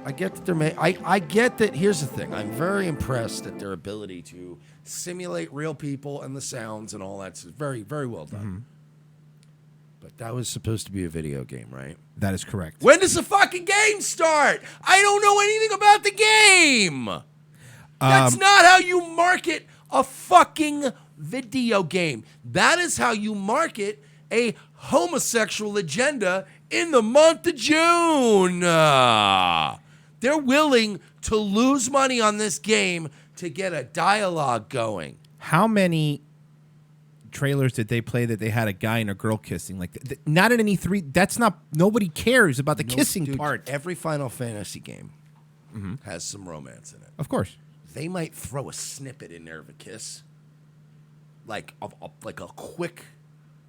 I get that I get that. Here's the thing. I'm very impressed at their ability to simulate real people and the sounds and all that's very, very well done. But that was supposed to be a video game, right? That is correct. When does the fucking game start? I don't know anything about the game. That's not how you market a fucking video game. That is how you market a homosexual agenda in the month of June. They're willing to lose money on this game to get a dialogue going. How many trailers did they play that they had a guy and a girl kissing? Like, not in any three. That's not. Nobody cares about the kissing Dude, part. Every Final Fantasy game has some romance in it. Of course. They might throw a snippet in there of a kiss, like a quick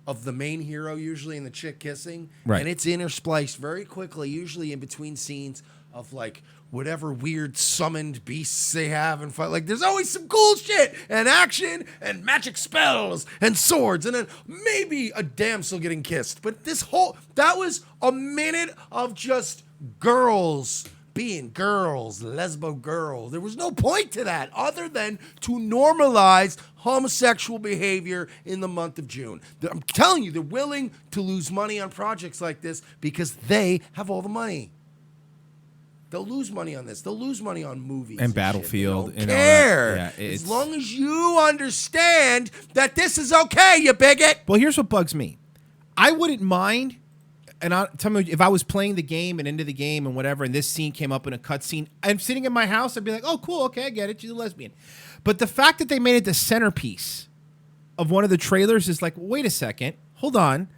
of the main hero usually and the chick kissing, Right. and it's interspliced very quickly, usually in between scenes of like whatever weird summoned beasts they have and fight. Like there's always some cool shit and action and magic spells and swords and then maybe a damsel getting kissed. But that was a minute of just girls being girls, lesbo girls. There was no point to that other than to normalize homosexual behavior in the month of June. I'm telling you, they're willing to lose money on projects like this because they have all the money. They'll lose money on this. They'll lose money on movies And shit. Battlefield They and don't all care. that. Yeah, as long as you understand that this is okay, you bigot. Well, here's what bugs me. I wouldn't mind, and tell me if I was playing the game and into the game and whatever, and this scene came up in a cutscene. I'm sitting in my house. I'd be like, "Oh, cool, okay, I get it. She's a lesbian." But the fact that they made it the centerpiece of one of the trailers is like, wait a second, hold on.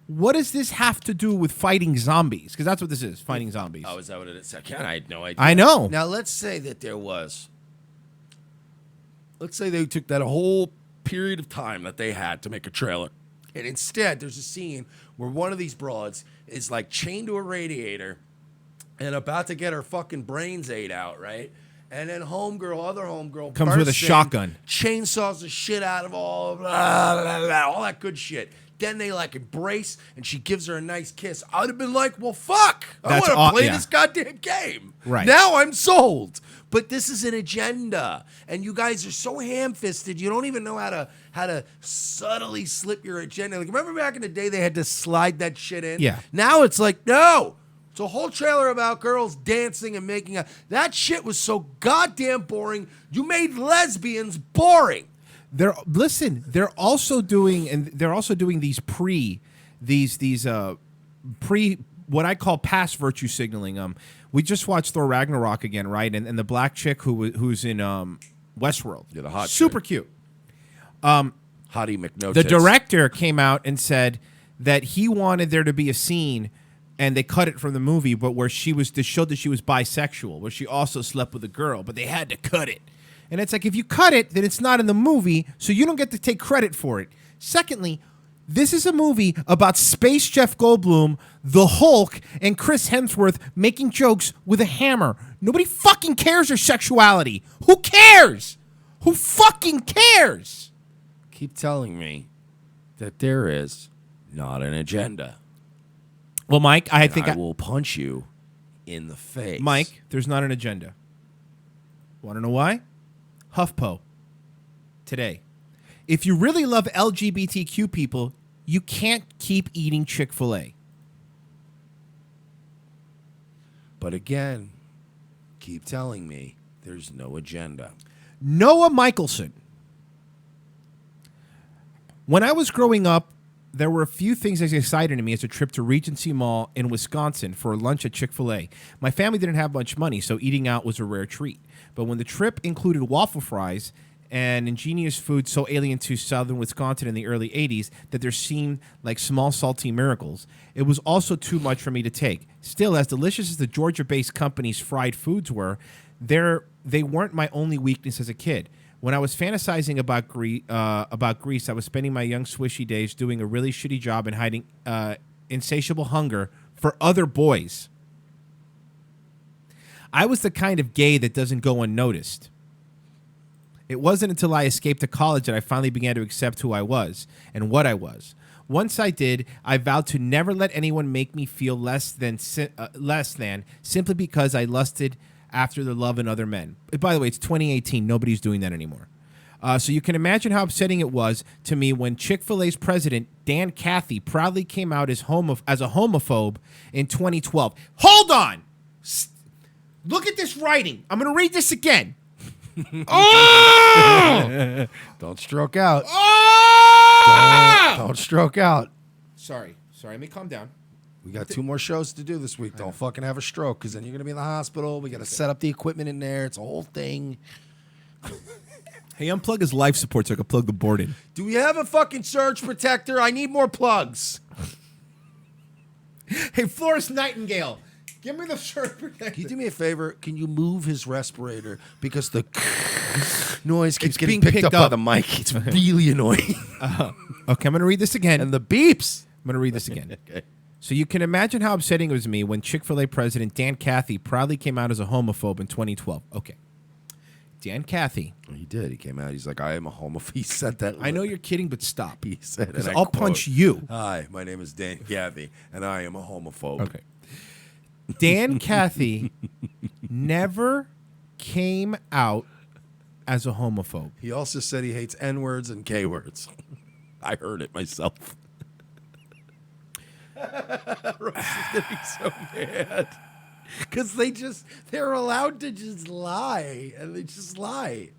What does this have to do with fighting zombies? Because that's what this is, fighting zombies. Oh, is that what it is? I had no idea. I know. Now, let's say that there was. Let's say they took that whole period of time that they had to make a trailer. And instead, there's a scene where one of these broads is like chained to a radiator and about to get her fucking brains ate out, right? And then other homegirl Comes with a bursts in, shotgun. chainsaws the shit out of all that good shit. Then they like embrace, and she gives her a nice kiss. I would have been like, well, fuck. I want to play this goddamn game. Right. Now I'm sold. But this is an agenda, and you guys are so ham-fisted, you don't even know how to subtly slip your agenda. Like, remember back in the day they had to slide that shit in? Yeah. Now it's like, no. It's a whole trailer about girls dancing and making out. That shit was so goddamn boring. You made lesbians boring. They're also doing these what I call past virtue signaling. We just watched Thor Ragnarok again, right? And the black chick who's in Westworld, Yeah, the hot super cute. Hottie McNo. The director came out and said that he wanted there to be a scene, and they cut it from the movie, but where they showed that she was bisexual, where she also slept with a girl, but they had to cut it. And it's like, if you cut it, then it's not in the movie, so you don't get to take credit for it. Secondly, this is a movie about Space Jeff Goldblum, the Hulk, and Chris Hemsworth making jokes with a hammer. Nobody fucking cares your sexuality. Who cares? Who fucking cares? Keep telling me that there is not an agenda. Well, Mike, I will punch you in the face. Mike, there's not an agenda. Want to know why? Huffpo. Today. If you really love LGBTQ people, You can't keep eating Chick-fil-A. But again, keep telling me there's no agenda. Noah Michelson. When I was growing up, there were a few things that excited me as a trip to Regency Mall in Wisconsin for a lunch at Chick-fil-A. My family didn't have much money, so eating out was a rare treat. But when the trip included waffle fries and ingenious food so alien to southern Wisconsin in the early 80s that there seemed like small salty miracles, it was also too much for me to take. Still, as delicious as the Georgia-based company's fried foods were, they weren't my only weakness as a kid. When I was fantasizing about Greece, I was spending my young swishy days doing a really shitty job and hiding insatiable hunger for other boys. I was the kind of gay that doesn't go unnoticed. It wasn't until I escaped to college that I finally began to accept who I was and what I was. Once I did, I vowed to never let anyone make me feel less than simply because I lusted after the love in other men. By the way, it's 2018. Nobody's doing that anymore. So you can imagine how upsetting it was to me when Chick-fil-A's president, Dan Cathy, proudly came out as a homophobe in 2012. Hold on! Look at this writing. I'm going to read this again. Oh! Don't stroke out. Oh! Don't stroke out. Sorry. Let me calm down. We got 2 more shows to do this week. Don't fucking have a stroke, because then you're going to be in the hospital. We got to set up the equipment in there. It's a whole thing. Hey, unplug his life support so I can plug the board in. Do we have a fucking surge protector? I need more plugs. Hey, Florence Nightingale, give me the surge protector. Can you do me a favor? Can you move his respirator? Because the noise keeps getting picked up by the mic. It's really annoying. Okay, I'm going to read this again. And the beeps. I'm going to read this again. Okay. So you can imagine how upsetting it was to me when Chick-fil-A president Dan Cathy proudly came out as a homophobe in 2012. Okay. Dan Cathy. He did. He came out. He's like, I am a homophobe. He said that. I know you're kidding, but stop. He said, and I'll punch you. Hi, my name is Dan Cathy, and I am a homophobe. Okay. Dan Cathy never came out as a homophobe. He also said he hates N-words and K-words. I heard it myself. Ross is going to be so mad. Because they're allowed to just lie. And they just lie.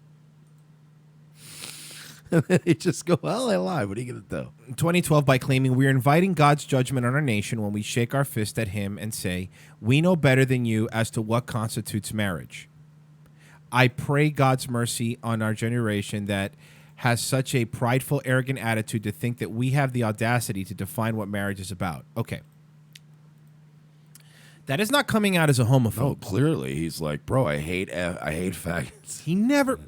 And then they just go, well, I lied. What are you going to do? In 2012, by claiming we're inviting God's judgment on our nation when we shake our fist at him and say, we know better than you as to what constitutes marriage. I pray God's mercy on our generation that has such a prideful, arrogant attitude to think that we have the audacity to define what marriage is about. Okay. That is not coming out as a homophobe. No, clearly. He's like, bro, I hate faggots. He never...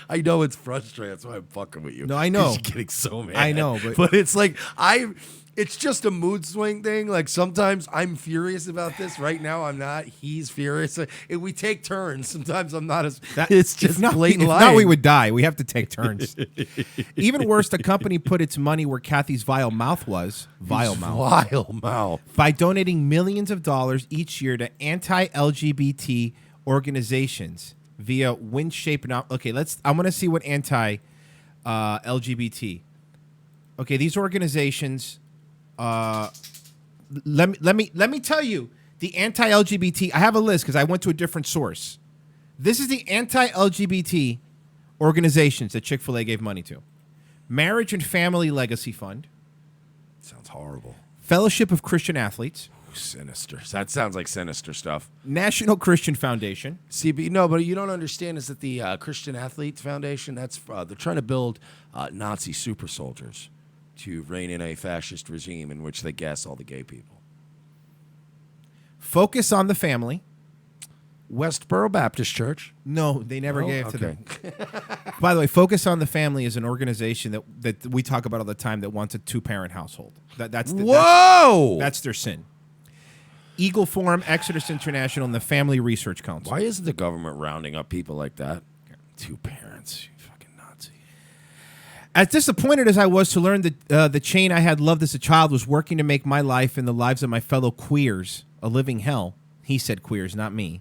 I know it's frustrating. That's why I'm fucking with you. No, I know. You're getting so mad. I know, but it's like, it's just a mood swing thing. Like, sometimes I'm furious about this. Right now, I'm not. He's furious. If we take turns, sometimes I'm not as... it's just blatant lying. If not, we would die. We have to take turns. Even worse, the company put its money where Kathy's vile mouth was. Vile mouth. By donating millions of dollars each year to anti-LGBT organizations via wind-shaped... Okay, I want to see what anti-LGBT... Okay, these organizations... let me tell you, the anti-LGBT... I have a list because I went to a different source. This is the anti-LGBT organizations that Chick-fil-A gave money to. Marriage and Family Legacy Fund. Sounds horrible. Fellowship of Christian Athletes. Sinister. That sounds like sinister stuff. National Christian Foundation. No, but you don't understand is that the Christian Athletes Foundation, they're trying to build Nazi super soldiers to reign in a fascist regime in which they gas all the gay people. Focus on the Family. Westboro Baptist Church. No, they never gave to them. By the way, Focus on the Family is an organization that we talk about all the time that wants a 2-parent household. That's their sin. Eagle Forum, Exodus International, and the Family Research Council. Why isn't the government rounding up people like that? 2 parents, you fucking Nazi. As disappointed as I was to learn that the chain I had loved as a child was working to make my life and the lives of my fellow queers a living hell. He said queers, not me.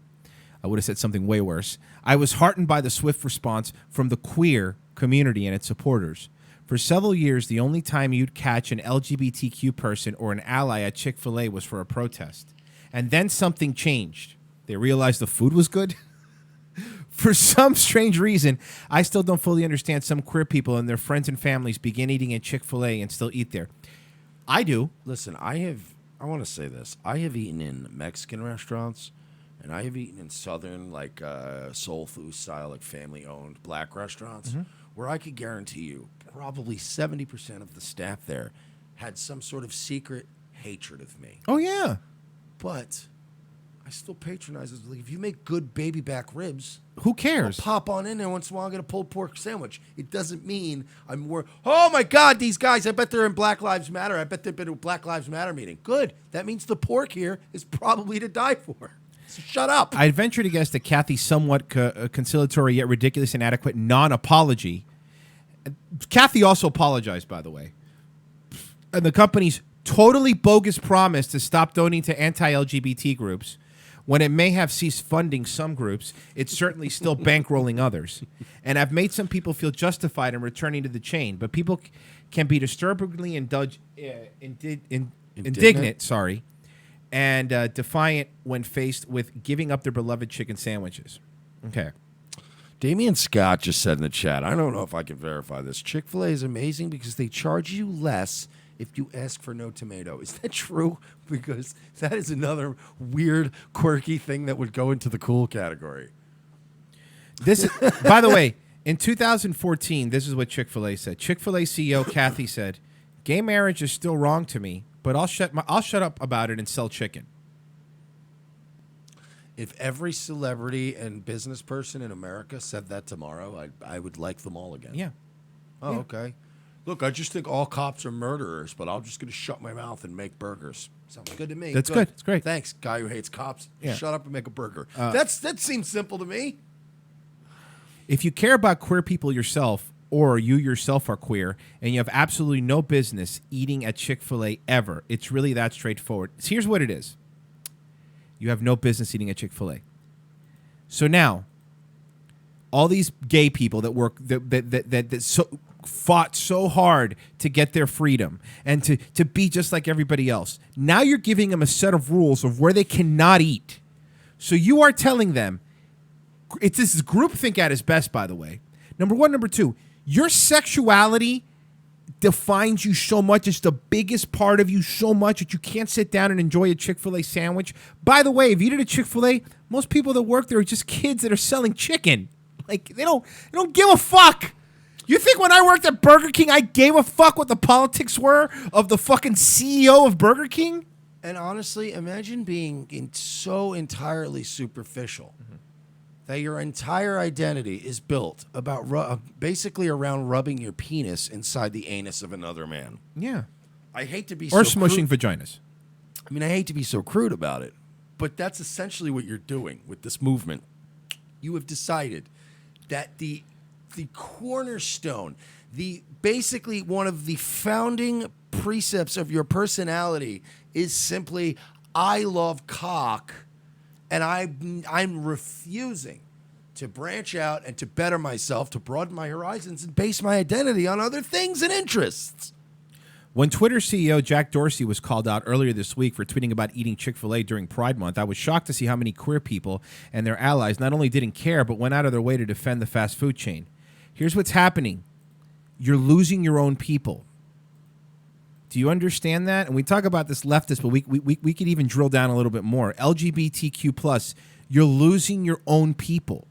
I would have said something way worse. I was heartened by the swift response from the queer community and its supporters. For several years, the only time you'd catch an LGBTQ person or an ally at Chick-fil-A was for a protest. And then something changed. They realized the food was good. For some strange reason, I still don't fully understand some queer people and their friends and families begin eating at Chick-fil-A and still eat there. I do. Listen, I want to say this. I have eaten in Mexican restaurants, and I have eaten in Southern, like soul food style, like family-owned black restaurants, where I could guarantee you probably 70% of the staff there had some sort of secret hatred of me. Oh, yeah. But I still patronize it. Like, if you make good baby back ribs, who cares? I'll pop on in there once in a while and get a pulled pork sandwich. It doesn't mean I'm more. Oh my God, these guys! I bet they're in Black Lives Matter. I bet they've been to a Black Lives Matter meeting. Good. That means the pork here is probably to die for. So shut up. I'd venture to guess that Kathy's somewhat conciliatory yet ridiculous inadequate non-apology. Kathy also apologized, by the way. And the company's totally bogus promise to stop donating to anti-LGBT groups. When it may have ceased funding some groups, it's certainly still bankrolling others. And I've made some people feel justified in returning to the chain, but people can be disturbingly indignant, and defiant when faced with giving up their beloved chicken sandwiches. Okay. Damian Scott just said in the chat, I don't know if I can verify this. Chick-fil-A is amazing because they charge you less if you ask for no tomato. Is that true? Because that is another weird, quirky thing that would go into the cool category. This is, by the way, in 2014, this is what Chick-fil-A said. Chick-fil-A CEO Kathy said, "Gay marriage is still wrong to me, but I'll shut up about it and sell chicken." If every celebrity and business person in America said that tomorrow, I would like them all again. Yeah. Oh, Yeah. okay. Look, I just think all cops are murderers, but I'm just going to shut my mouth and make burgers. Sounds good to me. That's good. It's great. Thanks, guy who hates cops. Yeah. Shut up and make a burger. That seems simple to me. If you care about queer people yourself, or you yourself are queer, and you have absolutely no business eating at Chick-fil-A ever, it's really that straightforward. So here's what it is. You have no business eating at Chick-fil-A. So now, all these gay people that work fought so hard to get their freedom and to be just like everybody else. Now you're giving them a set of rules of where they cannot eat. So you are telling them, this is groupthink at its best, by the way. Number one. Number two, your sexuality defines you so much. It's the biggest part of you so much that you can't sit down and enjoy a Chick-fil-A sandwich. By the way, if you eat at a Chick-fil-A, most people that work there are just kids that are selling chicken. Like, they don't give a fuck. You think when I worked at Burger King, I gave a fuck what the politics were of the fucking CEO of Burger King? And honestly, imagine being so entirely superficial that your entire identity is built about basically around rubbing your penis inside the anus of another man. Yeah. I hate to be or so smushing vaginas. I mean, I hate to be so crude about it, but that's essentially what you're doing with this movement. You have decided that the cornerstone, basically one of the founding precepts of your personality is simply, I love cock, and I'm refusing to branch out and to better myself, to broaden my horizons and base my identity on other things and interests. When Twitter CEO Jack Dorsey was called out earlier this week for tweeting about eating Chick-fil-A during Pride Month, I was shocked to see how many queer people and their allies not only didn't care, but went out of their way to defend the fast food chain. Here's what's happening. You're losing your own people. Do you understand that? And we talk about this leftist, but we could even drill down a little bit more. LGBTQ+, you're losing your own people.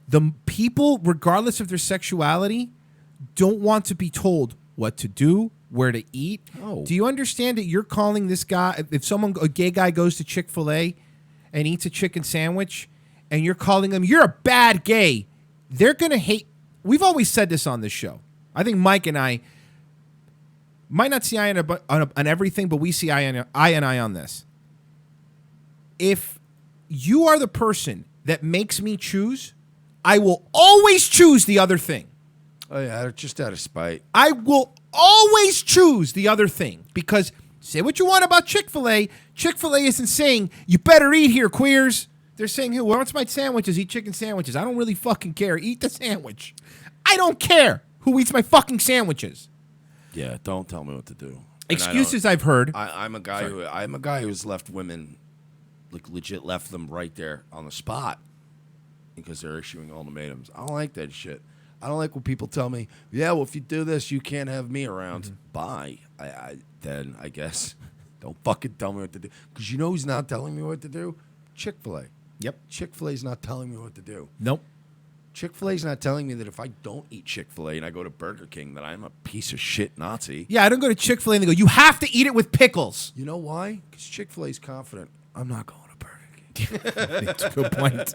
The people, regardless of their sexuality, don't want to be told what to do, where to eat. Oh. Do you understand that you're calling this guy, if a gay guy goes to Chick-fil-A and eats a chicken sandwich, and you're calling him, you're a bad gay, they're going to hate. We've always said this on this show. I think Mike and I might not see eye on everything, but we see eye and eye on this. If you are the person that makes me choose, I will always choose the other thing. Oh, yeah, just out of spite. I will always choose the other thing because say what you want about Chick-fil-A. Chick-fil-A isn't saying, you better eat here, queers. They're saying, who wants my sandwiches? Eat chicken sandwiches. I don't really fucking care. Eat the sandwich. I don't care who eats my fucking sandwiches. Yeah, don't tell me what to do. And Excuses I've heard. I'm a guy who's left women, like legit left them right there on the spot because they're issuing ultimatums. I don't like that shit. I don't like when people tell me, yeah, well, if you do this, you can't have me around. Mm-hmm. Bye. Then I guess don't fucking tell me what to do. Because you know who's not telling me what to do? Chick-fil-A. Yep. Chick-fil-A's not telling me what to do. Nope. Chick-fil-A's not telling me that if I don't eat Chick-fil-A and I go to Burger King, that I'm a piece of shit Nazi. Yeah, I don't go to Chick-fil-A and they go, you have to eat it with pickles. You know why? Because Chick-fil-A's confident. I'm not going to Burger King. That's a good point.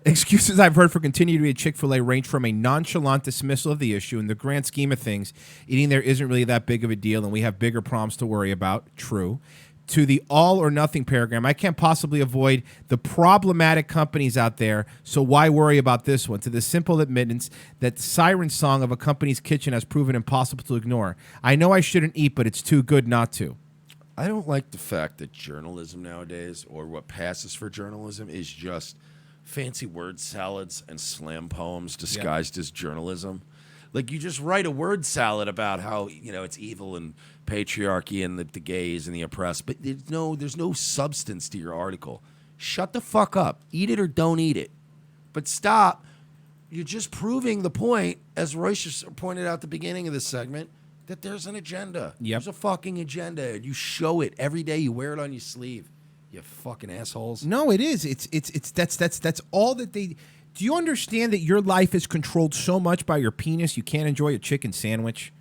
Excuses I've heard for continuing to eat Chick-fil-A range from a nonchalant dismissal of the issue. In the grand scheme of things, eating there isn't really that big of a deal, and we have bigger problems to worry about. True. To the all or nothing paradigm, I can't possibly avoid the problematic companies out there, so why worry about this one? To the simple admittance that the siren song of a company's kitchen has proven impossible to ignore. I know I shouldn't eat, but it's too good not to. I don't like the fact that journalism nowadays, or what passes for journalism, is just fancy word salads and slam poems disguised as journalism. Like, you just write a word salad about how, it's evil and patriarchy and the gays and the oppressed, but there's no substance to your article. Shut the fuck up. Eat it or don't eat it. But stop. You're just proving the point, as Royce pointed out at the beginning of this segment, that there's an agenda. Yep. There's a fucking agenda, and you show it every day. You wear it on your sleeve. You fucking assholes. No, it is. That's all that they. Do you understand that your life is controlled so much by your penis you can't enjoy a chicken sandwich?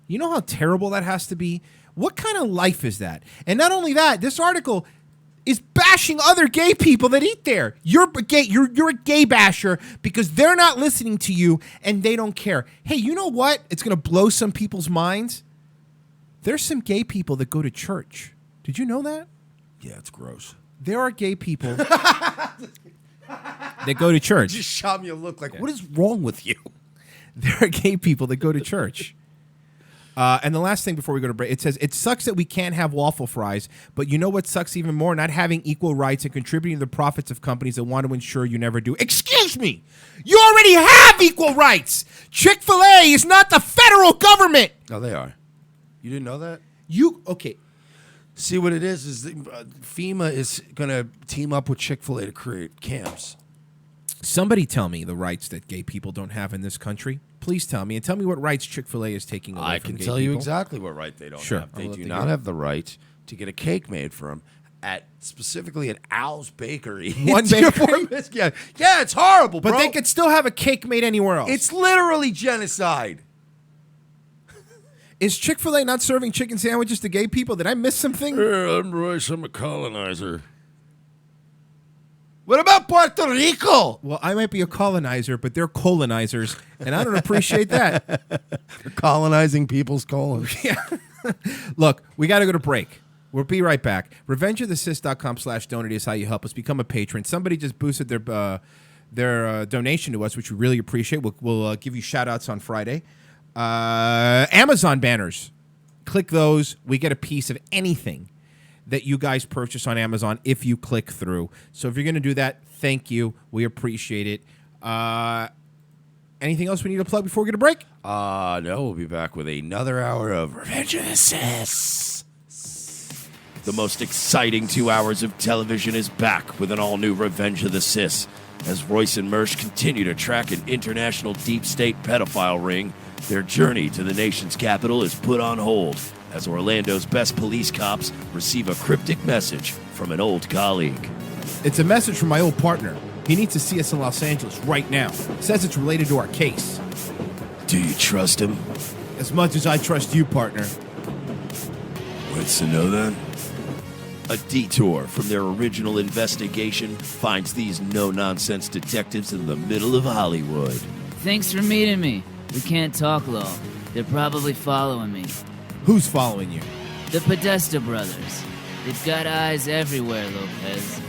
You know how terrible that has to be? What kind of life is that? And not only that, this article is bashing other gay people that eat there. You're a gay basher because they're not listening to you and they don't care. Hey, you know what? It's going to blow some people's minds. There's some gay people that go to church. Did you know that? Yeah, it's gross. There are gay people that go to church. Just shot me a look like, what is wrong with you? There are gay people that go to church. And the last thing before we go to break, it says, it sucks that we can't have waffle fries, but you know what sucks even more? Not having equal rights and contributing to the profits of companies that want to ensure you never do. Excuse me! You already have equal rights! Chick-fil-A is not the federal government! No, they are. You didn't know that? Okay. See, what it is that FEMA is going to team up with Chick-fil-A to create camps. Somebody tell me the rights that gay people don't have in this country. Please tell me. And tell me what rights Chick-fil-A is taking away from gay people. I can tell you exactly what right they don't have. They do not have the right to get a cake made for them specifically at Al's Bakery. One bakery? Yeah, it's horrible, bro. But they could still have a cake made anywhere else. It's literally genocide. Is Chick-fil-A not serving chicken sandwiches to gay people? Did I miss something? I'm Royce. I'm a colonizer. What about Puerto Rico? Well, I might be a colonizer, but they're colonizers, and I don't appreciate that. They're colonizing people's colons. Yeah. Look, we got to go to break. We'll be right back. RevengeOfTheCis.com/donate is how you help us become a patron. Somebody just boosted their donation to us, which we really appreciate. We'll give you shout-outs on Friday. Amazon banners. Click those. We get a piece of anything that you guys purchase on Amazon if you click through. So if you're going to do that, thank you. We appreciate it. Anything else we need to plug before we get a break? No, we'll be back with another hour of Revenge of the Cis. The most exciting 2 hours of television is back with an all-new Revenge of the Cis. As Royce and Mersch continue to track an international deep state pedophile ring, their journey to the nation's capital is put on hold as Orlando's best police cops receive a cryptic message from an old colleague. It's a message from my old partner. He needs to see us in Los Angeles right now. Says it's related to our case. Do you trust him? As much as I trust you, partner. What's to know then? A detour from their original investigation finds these no-nonsense detectives in the middle of Hollywood. Thanks for meeting me. We can't talk long. They're probably following me. Who's following you? The Podesta brothers. They've got eyes everywhere, Lopez.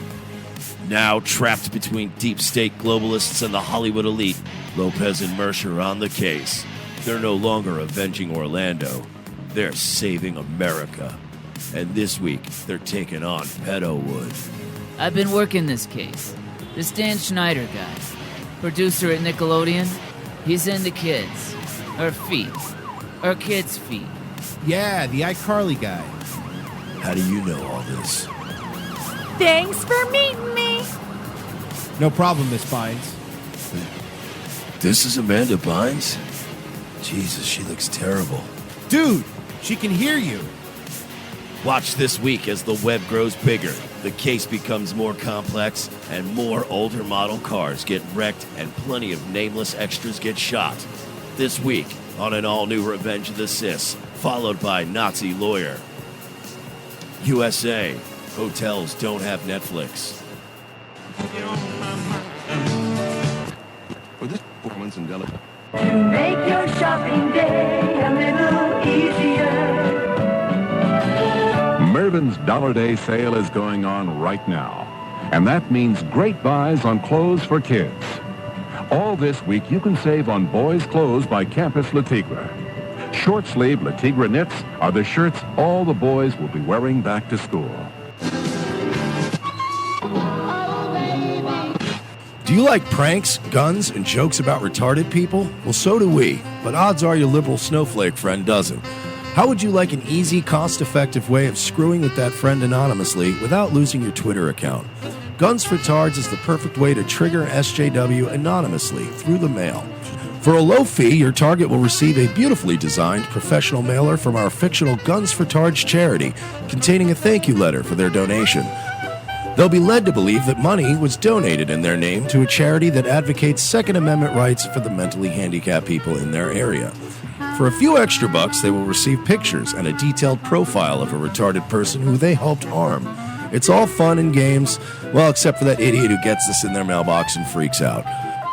Now trapped between deep state globalists and the Hollywood elite, Lopez and Mersch are on the case. They're no longer avenging Orlando. They're saving America. And this week, they're taking on Pedowood. I've been working this case. This Dan Schneider guy, producer at Nickelodeon, he's into kids. Or feet. Or kids' feet. Yeah, the iCarly guy. How do you know all this? Thanks for meeting me. No problem, Miss Bynes. This is Amanda Bynes? Jesus, she looks terrible. Dude, she can hear you. Watch this week as the web grows bigger, the case becomes more complex, and more older model cars get wrecked and plenty of nameless extras get shot. This week on an all-new Revenge of the Sis, followed by Nazi Lawyer. USA, hotels don't have Netflix. For this performance in Delaware. To make your shopping day a little easier. Mervyn's Dollar Day sale is going on right now, and that means great buys on clothes for kids. All this week, you can save on boys' clothes by Campus Le Tigre. Short-sleeve Le Tigre knits are the shirts all the boys will be wearing back to school. Do you like pranks, guns, and jokes about retarded people? Well, so do we, but odds are your liberal snowflake friend doesn't. How would you like an easy, cost-effective way of screwing with that friend anonymously without losing your Twitter account? Guns for Tards is the perfect way to trigger SJW anonymously through the mail. For a low fee, your target will receive a beautifully designed professional mailer from our fictional Guns for Tards charity containing a thank you letter for their donation. They'll be led to believe that money was donated in their name to a charity that advocates Second Amendment rights for the mentally handicapped people in their area. For a few extra bucks, they will receive pictures and a detailed profile of a retarded person who they helped harm. It's all fun and games, well, except for that idiot who gets this in their mailbox and freaks out.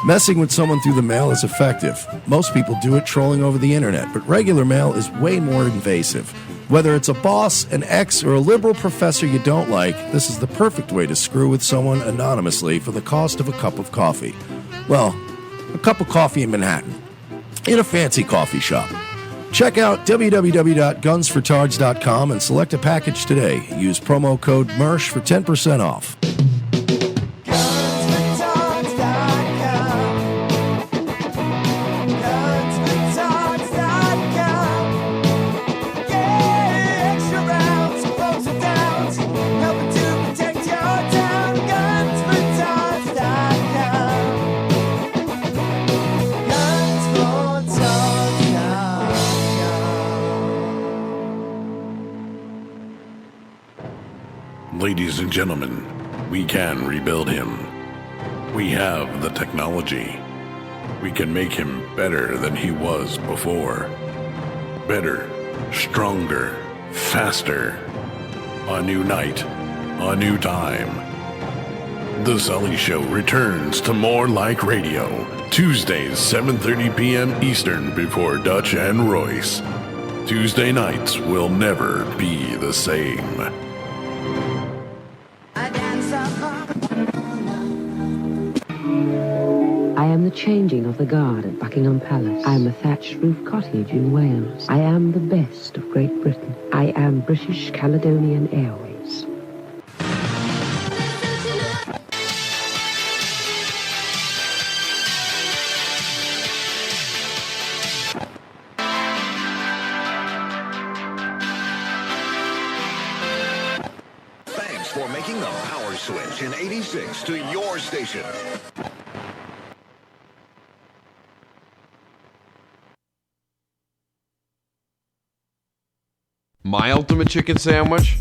Messing with someone through the mail is effective. Most people do it trolling over the internet, but regular mail is way more invasive. Whether it's a boss, an ex, or a liberal professor you don't like, this is the perfect way to screw with someone anonymously for the cost of a cup of coffee. Well, a cup of coffee in Manhattan, in a fancy coffee shop. Check out www.gunsfortards.com and select a package today. Use promo code MERSH for 10% off. Ladies and gentlemen, we can rebuild him. We have the technology. We can make him better than he was before. Better, stronger, faster. A new night, a new time. The Sully Show returns to More Like Radio, Tuesdays, 7:30 p.m. Eastern before Dutch and Royce. Tuesday nights will never be the same. I am the changing of the guard at Buckingham Palace. I am a thatched roof cottage in Wales. I am the best of Great Britain. I am British Caledonian Airways. Thanks for making the power switch in 86 to your station. My ultimate chicken sandwich?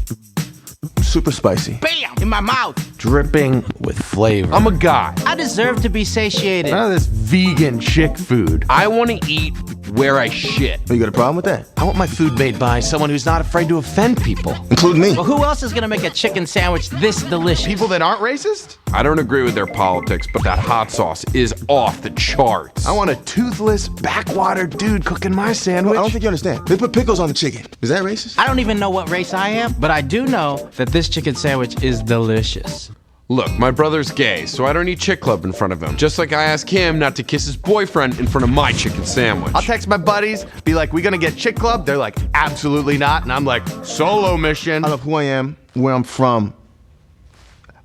Super spicy. Bam! In my mouth. Dripping with flavor. I'm a guy. I deserve to be satiated. None of this vegan chick food. I want to eat where I shit. You got a problem with that? I want my food made by someone who's not afraid to offend people. Including me. Well, who else is gonna make a chicken sandwich this delicious? People that aren't racist? I don't agree with their politics, but that hot sauce is off the charts. I want a toothless, backwater dude cooking my sandwich. I don't think you understand. They put pickles on the chicken. Is that racist? I don't even know what race I am, but I do know that this chicken sandwich is delicious. Look, my brother's gay, so I don't eat Chick Club in front of him. Just like I ask him not to kiss his boyfriend in front of my chicken sandwich. I'll text my buddies, be like, we gonna get Chick Club? They're like, absolutely not. And I'm like, solo mission. I love who I am, where I'm from.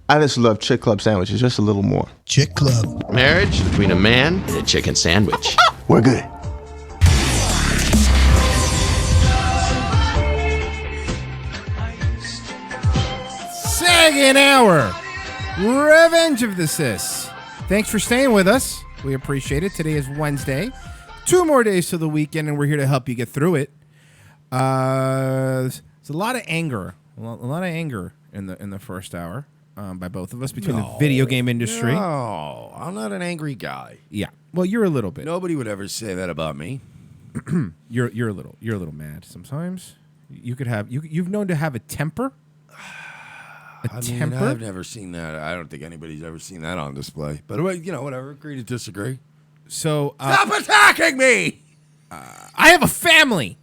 I just love Chick Club sandwiches, just a little more. Chick Club. Marriage between a man and a chicken sandwich. We're good. second hour. Revenge of the Sis. Thanks for staying with us. We appreciate it. Today is Wednesday. 2 more days to the weekend, and we're here to help you get through it. There's a lot of anger. A lot of anger in the first hour by both of us between the video game industry. No, I'm not an angry guy. Yeah. Well, you're a little bit. Nobody would ever say that about me. You're a little mad sometimes. You could have you've known to have a temper. Temper? I've never seen that. I don't think anybody's ever seen that on display. But whatever. Agree to disagree. So stop attacking me. I have a family.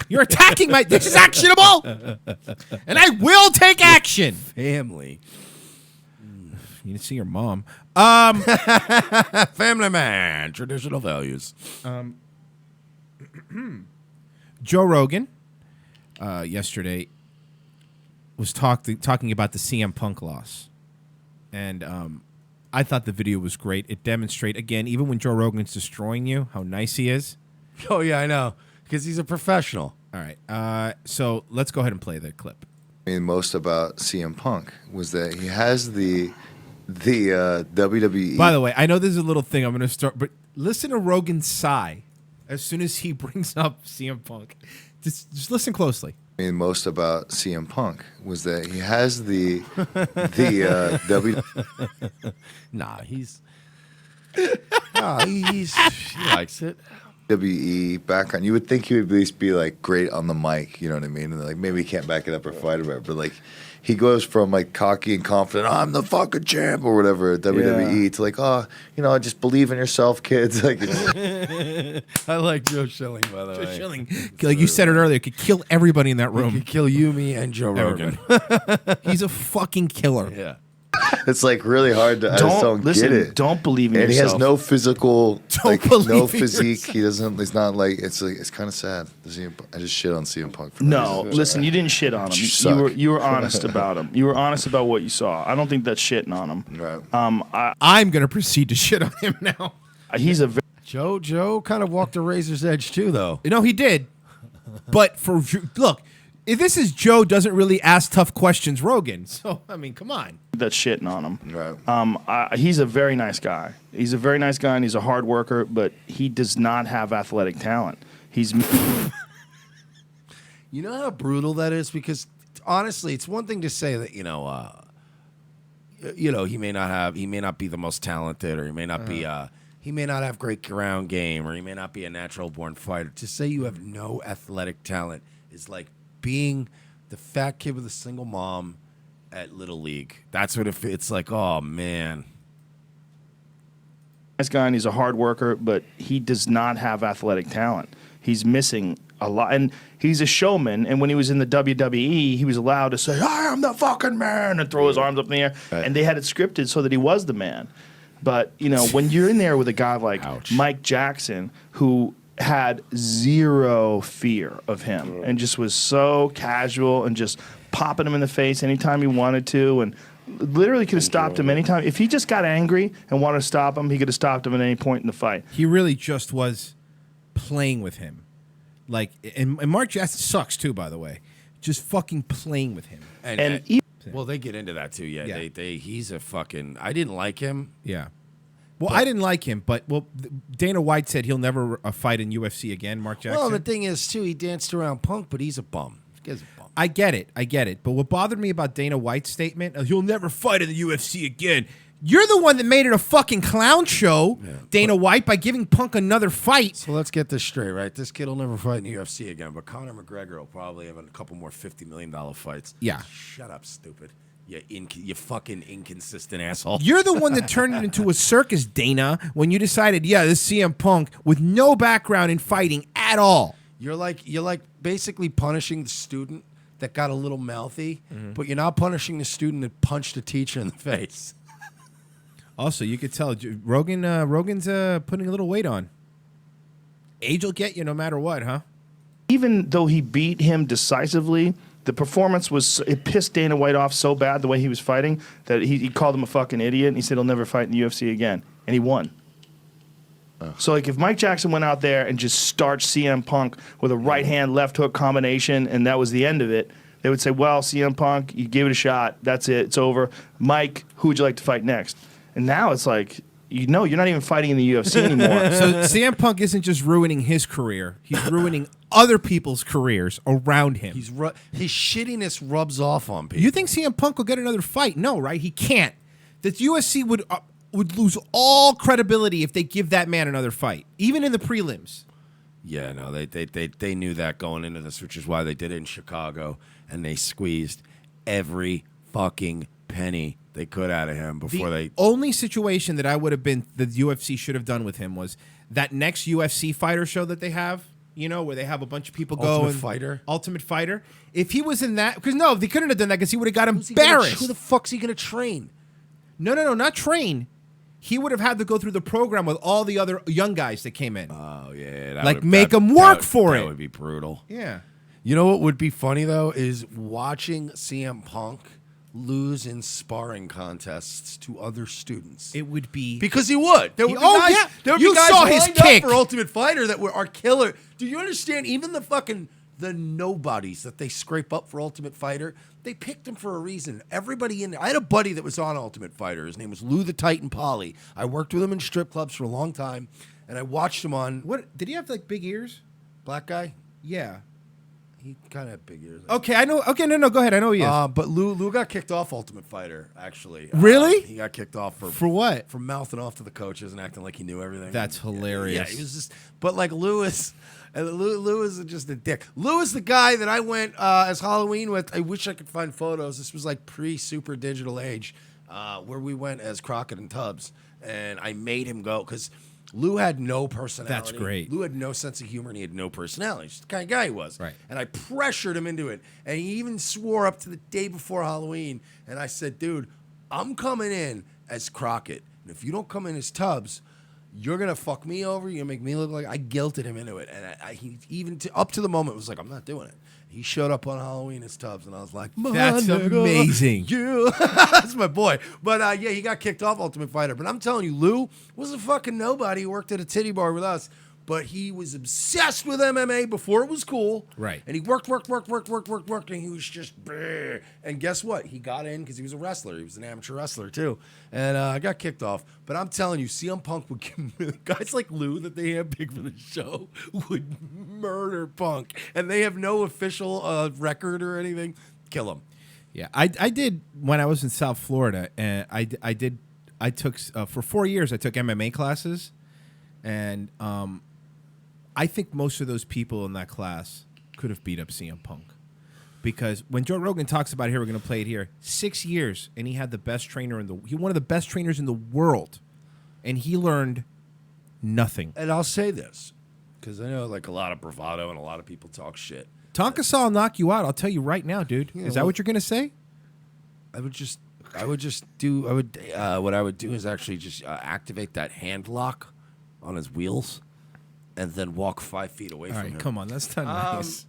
You're attacking my. This is actionable, and I will take action. Family. You didn't see your mom. Family man. Traditional values. Joe Rogan yesterday was talking about the CMpunk loss, and I thought the video was great. It demonstrates again, even when Joe Rogan's destroying you, how nice he is. Oh yeah, I know, because he's a professional. All right, so let's go ahead and play the clip. I mean, most about CMpunk was that he has the WWE. By the way, I know this is a little thing I'm going to start, but listen to Rogan sigh as soon as he brings up CMpunk. Just listen closely. I mean, most about CMpunk was that he has the W. Nah, he likes it. WWE background. You would think he would at least be like great on the mic, you know what I mean? And like maybe he can't back it up or fight about it, but like he goes from like cocky and confident, I'm the fucking champ or whatever at WWE to like, just believe in yourself, kids. Like, I like Joe Schilling, by the way. Joe Schilling, like you said it earlier, could kill everybody in that room. He could kill you, me, and Joe Rogan. He's a fucking killer. Yeah. It's like really hard to. I just don't get it. Don't believe in and yourself. He has no physical, no physique. yourself. He doesn't. It's not like it's kind of sad. I just shit on CM Punk. For No, listen, you didn't shit on him. You were honest about him. You were honest about what you saw. I don't think that's shitting on him. Right. I'm gonna proceed to shit on him now. He's a Joe kind of walked a razor's edge too, though. No, he did. But look. If this is Joe doesn't really ask tough questions, Rogan. So, I mean, come on. That's shitting on him. Right. He's a very nice guy. He's a very nice guy, and he's a hard worker, but he does not have athletic talent. He's... You know how brutal that is? Because, honestly, it's one thing to say that, he may not be the most talented, or he may not be... he may not have great ground game, or he may not be a natural-born fighter. To say you have no athletic talent is like being the fat kid with a single mom at Little League. That's what it's like, oh, man. Nice guy, and he's a hard worker, but he does not have athletic talent. He's missing a lot. And he's a showman, and when he was in the WWE, he was allowed to say, I am the fucking man, and throw his arms up in the air. Right. And they had it scripted so that he was the man. But, when you're in there with a guy like Mike Jackson, who had zero fear of him and just was so casual and just popping him in the face anytime he wanted to, and literally could have stopped him anytime. If he just got angry and wanted to stop him, he could have stopped him at any point in the fight. He really just was playing with him. Like, and Mark Jackson sucks too, by the way. Just fucking playing with him. Well, they get into that too. Yeah. He's a fucking. I didn't like him. Yeah. Well, I didn't like him, but Dana White said he'll never fight in UFC again, Mark Jackson. Well, the thing is, too, he danced around Punk, but he's a bum. He's a bum. I get it. But what bothered me about Dana White's statement, he'll never fight in the UFC again. You're the one that made it a fucking clown show, Dana White, by giving Punk another fight. So let's get this straight, right? This kid will never fight in the UFC again, but Conor McGregor will probably have a couple more $50 million fights. Yeah. Shut up, stupid. You fucking inconsistent asshole. You're the one that turned it into a circus, Dana, when you decided, this CM Punk with no background in fighting at all. You're like basically punishing the student that got a little mouthy, but you're not punishing the student that punched a teacher in the face. Also, you could tell Rogan's putting a little weight on. Age will get you no matter what, huh? Even though he beat him decisively, the performance it pissed Dana White off so bad the way he was fighting that he called him a fucking idiot, and he said he'll never fight in the UFC again, and he won. So like if Mike Jackson went out there and just starched CM Punk with a right hand left hook combination and that was the end of it, They would say, well, CM Punk, you gave it a shot. That's it. It's over. Mike, who would you like to fight next? And now it's like, you're not even fighting in the UFC anymore. So CM Punk isn't just ruining his career. He's ruining other people's careers around him. His shittiness rubs off on people. You think CM Punk will get another fight? No, right? He can't. The UFC would lose all credibility if they give that man another fight, even in the prelims. Yeah, no, they knew that going into this, which is why they did it in Chicago, and they squeezed every fucking penny they could out of him before The only situation that I would have been the UFC should have done with him was that next UFC fighter show that they have, where they have a bunch of people go. Ultimate Fighter. If he was in that, because no, they couldn't have done that because he would have got embarrassed. Who the fuck's he going to train? No, not train. He would have had to go through the program with all the other young guys that came in. Oh, yeah. Make them work for it. That would be brutal. Yeah. You know what would be funny, though, is watching CM Punk lose in sparring contests to other students. It would be... Because he would. There would be guys, there would You be guys saw his lined up kick. for Ultimate Fighter that are killer. Do you understand? Even the nobodies that they scrape up for Ultimate Fighter, they picked him for a reason. Everybody in there. I had a buddy that was on Ultimate Fighter. His name was Lou the Titan Polly. I worked with him in strip clubs for a long time, and I watched him on... What did he have, big ears? Black guy? Yeah. He kind of had big ears. Okay, I know. Okay, no, go ahead. I know he is. But Lou got kicked off Ultimate Fighter, actually. Really? He got kicked off For what? For mouthing off to the coaches and acting like he knew everything. That's hilarious. Yeah, he was just... But, Lou is just a dick. Lou is the guy that I went as Halloween with. I wish I could find photos. This was pre-super digital age, where we went as Crockett and Tubbs. And I made him go because... Lou had no personality. That's great. Lou had no sense of humor and he had no personality. He's the kind of guy he was. Right. And I pressured him into it. And he even swore up to the day before Halloween. And I said, dude, I'm coming in as Crockett. And if you don't come in as Tubbs, you're going to fuck me over. You're going to make me look like I guilted him into it. And he even up to the moment was like, I'm not doing it. He showed up on Halloween as Tubbs, and I was like, That's nigga, amazing. You. That's my boy. But, yeah, he got kicked off Ultimate Fighter. But I'm telling you, Lou was a fucking nobody. He worked at a titty bar with us. But he was obsessed with MMA before it was cool. Right. And he worked, and he was just... Bleh. And guess what? He got in because he was a wrestler. He was an amateur wrestler, too. And I got kicked off. But I'm telling you, CM Punk would give... Guys like Lou that they have big for the show would murder Punk. And they have no official record or anything. Kill him. Yeah, I did when I was in South Florida, and I took for 4 years. I took MMA classes, and I think most of those people in that class could have beat up CM Punk, because when Joe Rogan talks about here, we're going to play it here. 6 years, and he had the best trainer one of the best trainers in the world, and he learned nothing. And I'll say this, because I know a lot of bravado and a lot of people talk shit. Tonka Saw will knock you out. I'll tell you right now, dude. Yeah, Is that what you're going to say? What I would do is actually just activate that hand lock on his wheels, and then walk 5 feet away from him. Come on, that's not nice.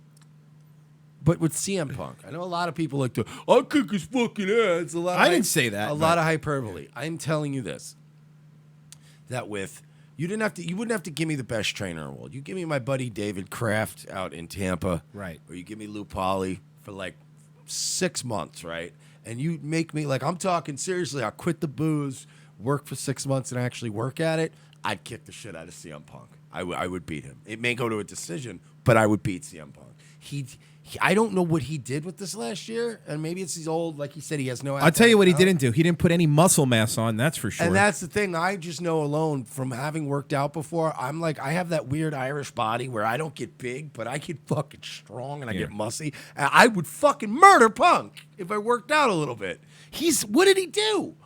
But with CM Punk, I know a lot of people like to, I'll kick his fucking ass. I didn't say that. A lot of hyperbole. I'm telling you this, that you wouldn't have to give me the best trainer in the world. You give me my buddy David Kraft out in Tampa. Right. Or you give me Lou Polly for 6 months, right? And you make me, I'm talking seriously, I'll quit the booze, work for 6 months and actually work at it. I'd kick the shit out of CM Punk. I would beat him. It may go to a decision, but I would beat CM Punk. I don't know what he did with this last year, and maybe it's he's old. Like he said, he has no... I'll tell you what he didn't do. He didn't put any muscle mass on, that's for sure. And that's the thing. I just know alone from having worked out before, I'm I have that weird Irish body where I don't get big, but I get fucking strong and I get musty. And I would fucking murder Punk if I worked out a little bit. What did he do?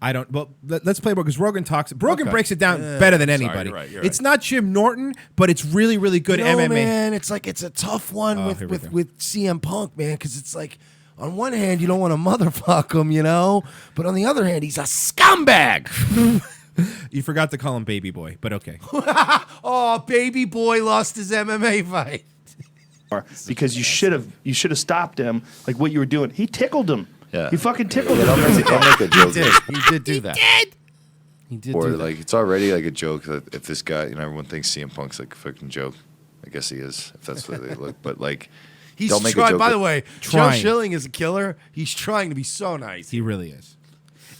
I don't. Well, let's play because Rogan talks. Rogan breaks it down better than anybody. You're right. It's not Jim Norton, but it's really, really good MMA. Man, it's it's a tough one with CM Punk, man, because it's on one hand you don't want to motherfuck him, but on the other hand he's a scumbag. You forgot to call him Baby Boy, but okay. Oh, Baby Boy lost his MMA fight because you should have stopped him like what you were doing. He tickled him. Yeah. He fucking tickled him. Don't make a joke. He did do that. He did Or do that. it's already a joke that if this guy, everyone thinks CM Punk's a fucking joke. I guess he is, if that's what they look. But He's Don't make a trying. joke By of- the way, Trying. Joe Schilling is a killer. He's trying to be so nice. He really is.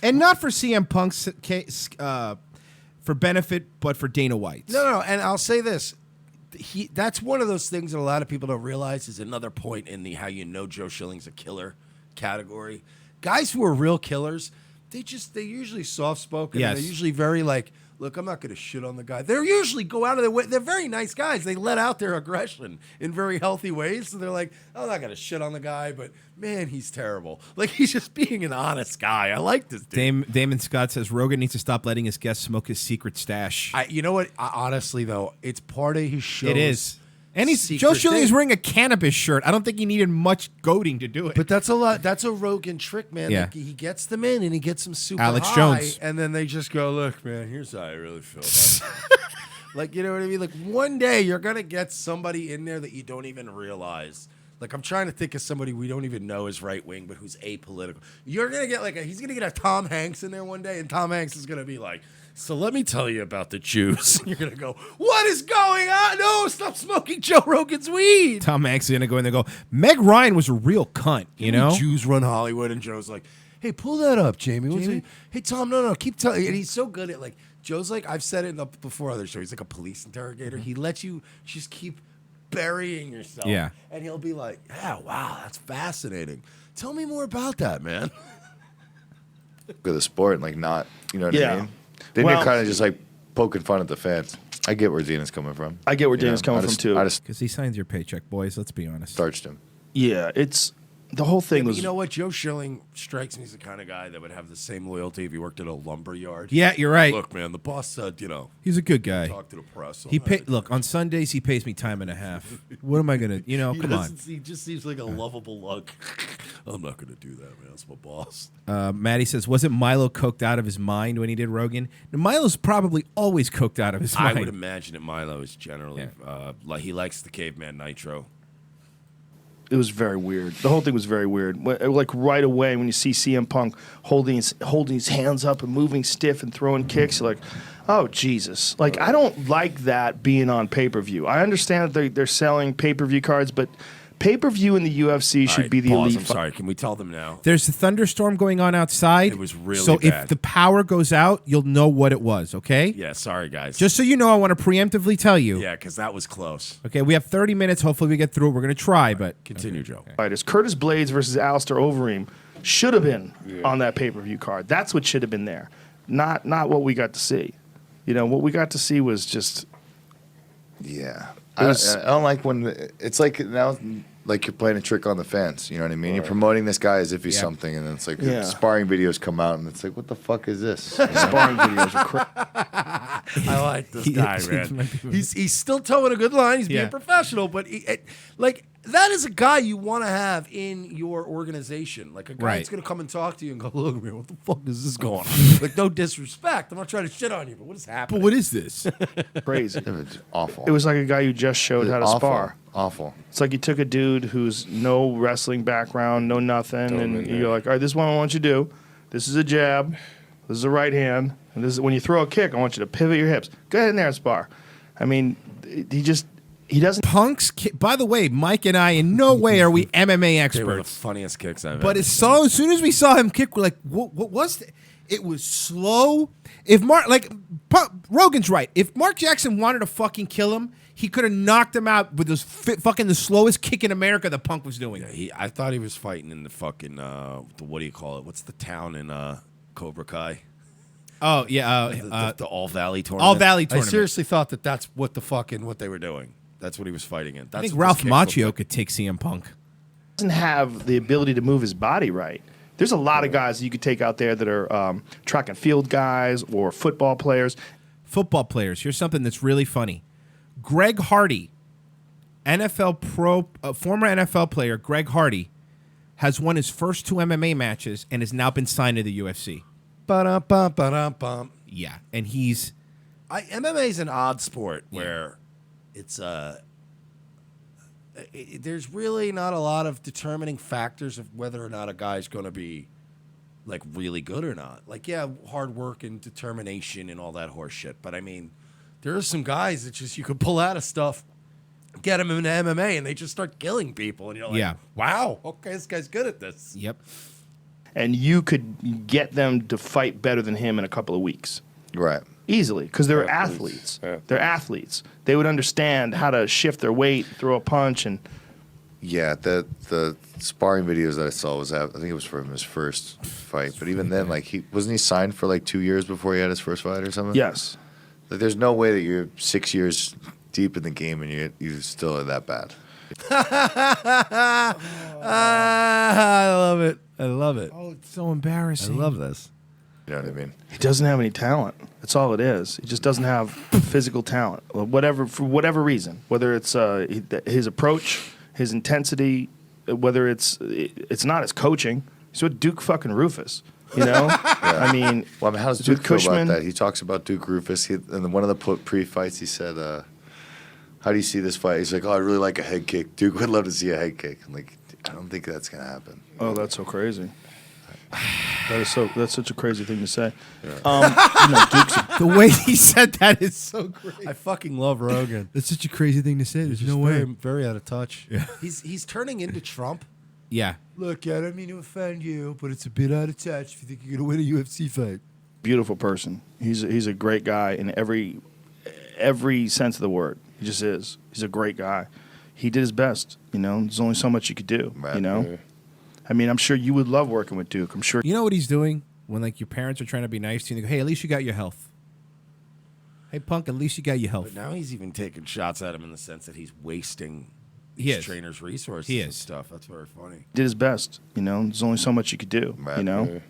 And not for CM Punk's case, for benefit, but for Dana White's. No. And I'll say this. That's one of those things that a lot of people don't realize is another point in the how you know Joe Schilling's a killer category. Guys who are real killers, they're usually soft spoken. Yes. They're usually very like, look, I'm not going to shit on the guy. They usually go out of their way. They're very nice guys. They let out their aggression in very healthy ways. So they're like, I'm not going to shit on the guy, but man, he's terrible. Like he's just being an honest guy. I like this dude. Damon Scott says Rogan needs to stop letting his guests smoke his secret stash. You know what? Honestly, though, it's part of his show. It is. And Joe Schilling is wearing a cannabis shirt. I don't think he needed much goading to do it. But that's a lot. That's a Rogan trick, man. Yeah. Like, he gets them in and he gets them super Alex high, Jones. and then they just go, look, man, here's how I really feel about it. Like, you know what I mean? Like, one day you're going to get somebody in there that you don't even realize. Like, I'm trying to think of somebody we don't even know is right wing, but who's apolitical. You're going to get he's going to get a Tom Hanks in there one day, and Tom Hanks is going to be like, so let me tell you about the Jews. You're going to go, what is going on? No, stop smoking Joe Rogan's weed. Tom Hanks is going to go in there and go, Meg Ryan was a real cunt, you know? Jews run Hollywood, and Joe's like, hey, pull that up, Jamie. Hey, Tom, no, keep telling. And he's so good at, like, Joe's like, I've said it before other shows, he's like a police interrogator. He lets you just keep burying yourself. Yeah. And he'll be like, yeah, wow, that's fascinating. Tell me more about that, man. With the sport and like not, you know what Yeah. I mean? Then Well- you're kind of just like poking fun at the fans. I get where Zena's coming from. I get where You know, Dana's coming I from, just- too. I just Because he signs your paycheck, boys. Let's be honest. starched him. Yeah, it's the whole thing But was. you know what? Joe Schilling strikes me as the kind of guy that would have the same loyalty if he worked at a lumber yard. Yeah, you're right. Look, man, the boss said, He's a good guy. talk to the press. Look, on Sundays he pays me time and a half. What am I gonna? Come on. He just seems like a lovable lug. I'm not going to do that, man. That's my boss. Maddie says, wasn't Milo coked out of his mind when he did Rogan? Now, Milo's probably always coked out of his I mind. would imagine that Milo is generally like he likes the caveman nitro. It was very weird. The whole thing was very weird. Like right away when you see CM Punk holding his hands up and moving stiff and throwing kicks, you're like, oh Jesus! Like I don't like that being on pay-per-view. I understand that they're selling pay-per-view cards, but pay-per-view in the UFC should be the elite. I'm sorry. Can we tell them now? There's a thunderstorm going on outside. It was really so bad. if the power goes out, you'll know what it was, okay? Yeah, sorry, guys. Just so you know, I want to preemptively tell you. Yeah, because that was close. Okay, we have 30 minutes. Hopefully we get through it. We're going to try, but... Continue, Joe. Fighters. Curtis Blades versus Alistair Overeem should have been on that pay-per-view card. That's what should have been there, not what we got to see. You know, what we got to see was just... Yeah. I don't like when it's like now, like you're playing a trick on the fans. You know what I mean? You're promoting this guy as if he's something, and then it's like Yeah. sparring videos come out, and it's like, what the fuck is this? Sparring videos are crazy. I like this guy, It man. might be- He's still towing a good line. He's being Yeah. professional, but that is a guy you want to have in your organization. Like a guy Right. that's going to come and talk to you and go, look, man, what the fuck is this going on? Like, no disrespect. I'm not trying to shit on you, but what is happening? But what is this? Crazy. It was awful. It was like a guy who just showed how to awful. spar. Awful. It's like you took a dude who's no wrestling background, no nothing, and you're like, all right, this is what I want you to do. This is a jab. This is a right hand. And this is when you throw a kick, I want you to pivot your hips. Go ahead in there and spar. I mean, he doesn't. Punk's by the way, Mike and I, in no way are we MMA They were the experts. funniest kicks I've But ever as soon as we saw him kick, we're like, what was it? It was slow. If Rogan's right. If Mark Jackson wanted to fucking kill him, he could have knocked him out with this fucking the slowest kick in America that Punk was doing. I thought he was fighting in the fucking, what do you call it? What's the town in Cobra Kai? Oh, yeah. The All Valley tournament. All Valley tournament. I seriously thought that's what what they were doing. That's what he was fighting in. I That's think what Ralph this kick looked Macchio like. could take CM Punk. doesn't have the ability to move his body right. There's a lot of guys you could take out there that are track and field guys or football players. Football players. Here's something that's really funny. Greg Hardy, former NFL player Greg Hardy, has won his first 2 MMA matches and has now been signed to the UFC. Ba-dum-bum, ba-dum-bum. Yeah, and he's... MMA is an odd sport where it's there's really not a lot of determining factors of whether or not a guy's going to be like really good or not. Like, yeah, hard work and determination and all that horse shit. But I mean, there are some guys that just you could pull out of stuff get them into MMA, and they just start killing people, and you're like, Yeah. wow, okay, this guy's good at this. Yep. And you could get them to fight better than him in a couple of weeks. Right. Easily, because they're athletes. They're athletes. They would understand how to shift their weight, throw a punch, and Yeah, the sparring videos that I saw was I think it was from his first fight, but even then, like he wasn't signed for like 2 years before he had his first fight or something. yes. Like, there's no way that you're 6 years deep in the game and you still are that bad. I love it. I love it. Oh, it's so embarrassing. I love this. You know what I mean? He doesn't have any talent. That's all it is. He just doesn't have physical talent, or whatever, for whatever reason. Whether it's his approach, his intensity, whether it's not his coaching. He's with Duke fucking Rufus. You know, I mean, Well, I mean, how does Duke Duke feel Cushman. about that? He talks about Duke Rufus. And one of the pre-fights, he said, how do you see this fight? He's like, oh, I really like a head kick. Duke would love to see a head kick. I'm like, I don't think that's going to happen. Oh, that's so crazy. That's such a crazy thing to say. Duke's, the way he said that is so great. I fucking love Rogan. That's such a crazy thing to say. There's Just no way. very out of touch. Yeah. He's turning into Trump. Yeah. Look, I don't mean to offend you, but it's a bit out of touch if you think you're going to win a UFC fight. Beautiful person. He's a great guy in every sense of the word. He just is. He's a great guy. He did his best. You know, there's only so much you could do. Right. You know, I mean, I'm sure you would love working with Duke. I'm sure. You know what he's doing when like your parents are trying to be nice to you? And they go, hey, at least you got your health. Hey, Punk, at least you got your health. But now he's even taking shots at him in the sense that he's wasting He his is. trainer's resources He and is. stuff. That's very funny. Did his best. You know, there's only so much you could do. You know,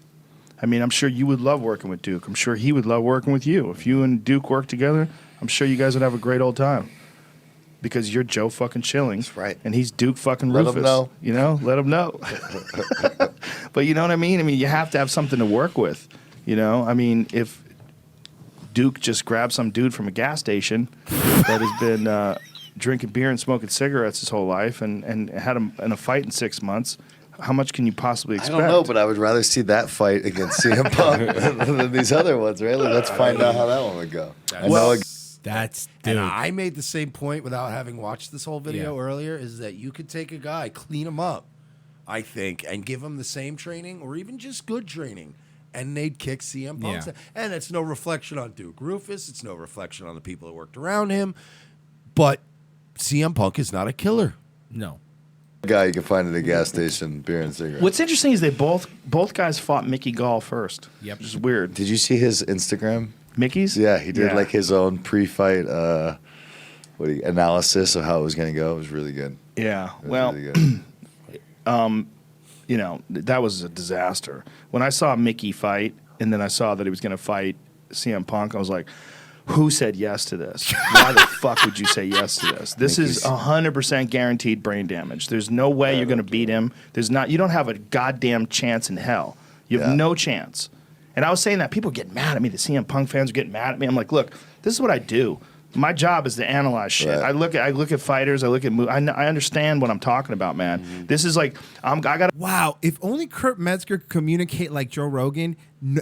I mean, I'm sure you would love working with Duke. I'm sure he would love working with you. If you and Duke worked together, I'm sure you guys would have a great old time. Because you're Joe fucking Chilling. That's right. And he's Duke fucking Let Rufus. him know. You know, let him know. But you know what I mean? I mean, you have to have something to work with. You know, I mean, if Duke just grabbed some dude from a gas station that has been drinking beer and smoking cigarettes his whole life and had him in a fight in 6 months, how much can you possibly I expect? don't know, but I would rather see that fight against CM Punk than these other ones, right? Like, let's find out how that one would go. That's And I made the same point without having watched this whole video Yeah. earlier, is that you could take a guy, clean him up, I think, and give him the same training or even just good training, and they'd kick CM Punk. Yeah. And it's no reflection on Duke Rufus. It's no reflection on the people that worked around him. But CM Punk is not a killer. No. Guy you can find at a gas station, beer and cigarettes. What's interesting is they both guys fought Mickey Gall first. Yep. Which is weird. Did you see his Instagram? Mickey's? Yeah, he did Yeah. like his own pre-fight analysis of how it was going to go. It was really good. Yeah. It was Well, really good. you know, that was a disaster. When I saw Mickey fight, and then I saw that he was going to fight CM Punk, I was like, who said yes to this? Why the fuck would you say yes to this? This is 100% guaranteed brain damage. There's no way you're going to beat him. You don't have a goddamn chance in hell. You have no chance. And I was saying that people get mad at me. The CM Punk fans are getting mad at me. I'm like, look, this is what I do. My job is to analyze shit. Right. I look at fighters. I look at I understand what I'm talking about, man. This is like I got. Wow, if only Kurt Metzger could communicate like Joe Rogan,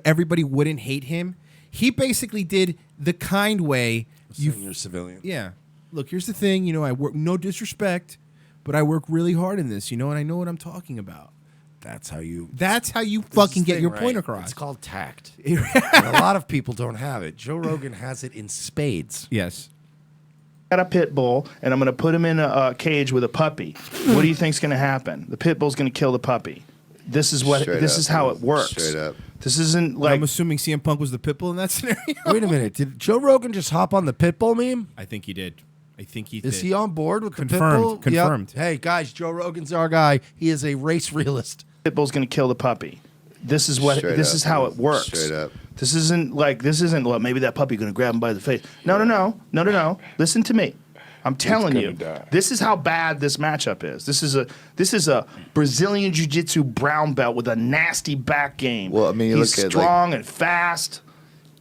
everybody wouldn't hate him. He basically did the kind way. You're civilian. Yeah. Look, here's the thing. You know, I work, no disrespect, but I work really hard in this, you know, and I know what I'm talking about. That's how you fucking get your point across. It's called tact. And a lot of people don't have it. Joe Rogan has it in spades. Yes. Got a pit bull, and I'm going to put him in a cage with a puppy. What do you think's going to happen? The pit bull's going to kill the puppy. This is how it works. Straight up. This isn't like I'm assuming CM Punk was the pitbull in that scenario. Wait a minute. Did Joe Rogan just hop on the Pitbull meme? I think he did. I think he Is did. he on board with the Confirmed. Pitbull? Confirmed. Yep. Hey, guys, Joe Rogan's our guy. He is a race realist. Pitbull's going to kill the puppy. This is how it works. Straight up. This isn't well, maybe that puppy going to grab him by the face. No. Listen to me. I'm telling you, this is how bad this matchup is. This is a Brazilian Jiu-Jitsu brown belt with a nasty back game. Well, I mean, you he's look at, strong and fast.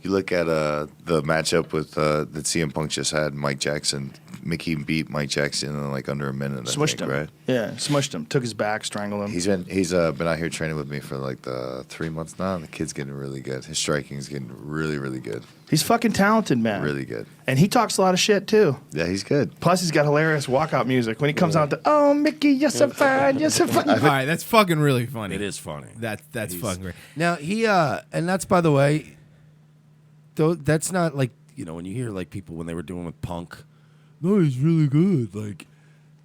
You look at the matchup with that CM Punk just had, Mike Jackson. Mickey beat Mike Jackson in like under a minute. Smushed him. Right? Yeah, smushed him. Took his back, strangled him. He's been out here training with me for like the 3 months now. And the kid's getting really good. His striking's getting really, really good. He's fucking talented, man. Really good. And he talks a lot of shit too. Yeah, he's good. Plus, he's got hilarious walkout music when he comes out. Oh, Mickey, you're so fine, you're so fine. All right, that's fucking really funny. It is funny. That's fucking great. Now he and that's, by the way, though that's not like, you know, when you hear like people when they were doing with Punk, no, he's really good. Like,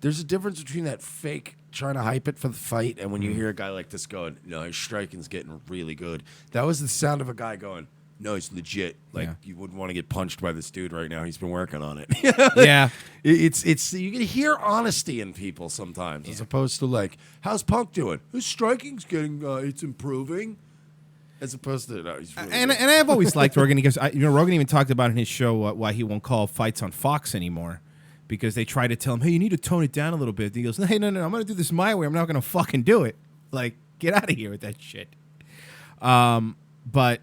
there's a difference between that fake trying to hype it for the fight and when you hear a guy like this going, no, his striking's getting really good. That was the sound of a guy going, no, he's legit. Like, you wouldn't want to get punched by this dude right now. He's been working on it. Yeah. It's you can hear honesty in people sometimes, as opposed to like, how's Punk doing? His striking's getting, it's improving. As opposed to, no, he's really And good. I've always liked Rogan. He goes, Rogan even talked about in his show why he won't call fights on Fox anymore, because they try to tell him, hey, you need to tone it down a little bit. And he goes, hey, no, I'm going to do this my way. I'm not going to fucking do it. Like, get out of here with that shit. But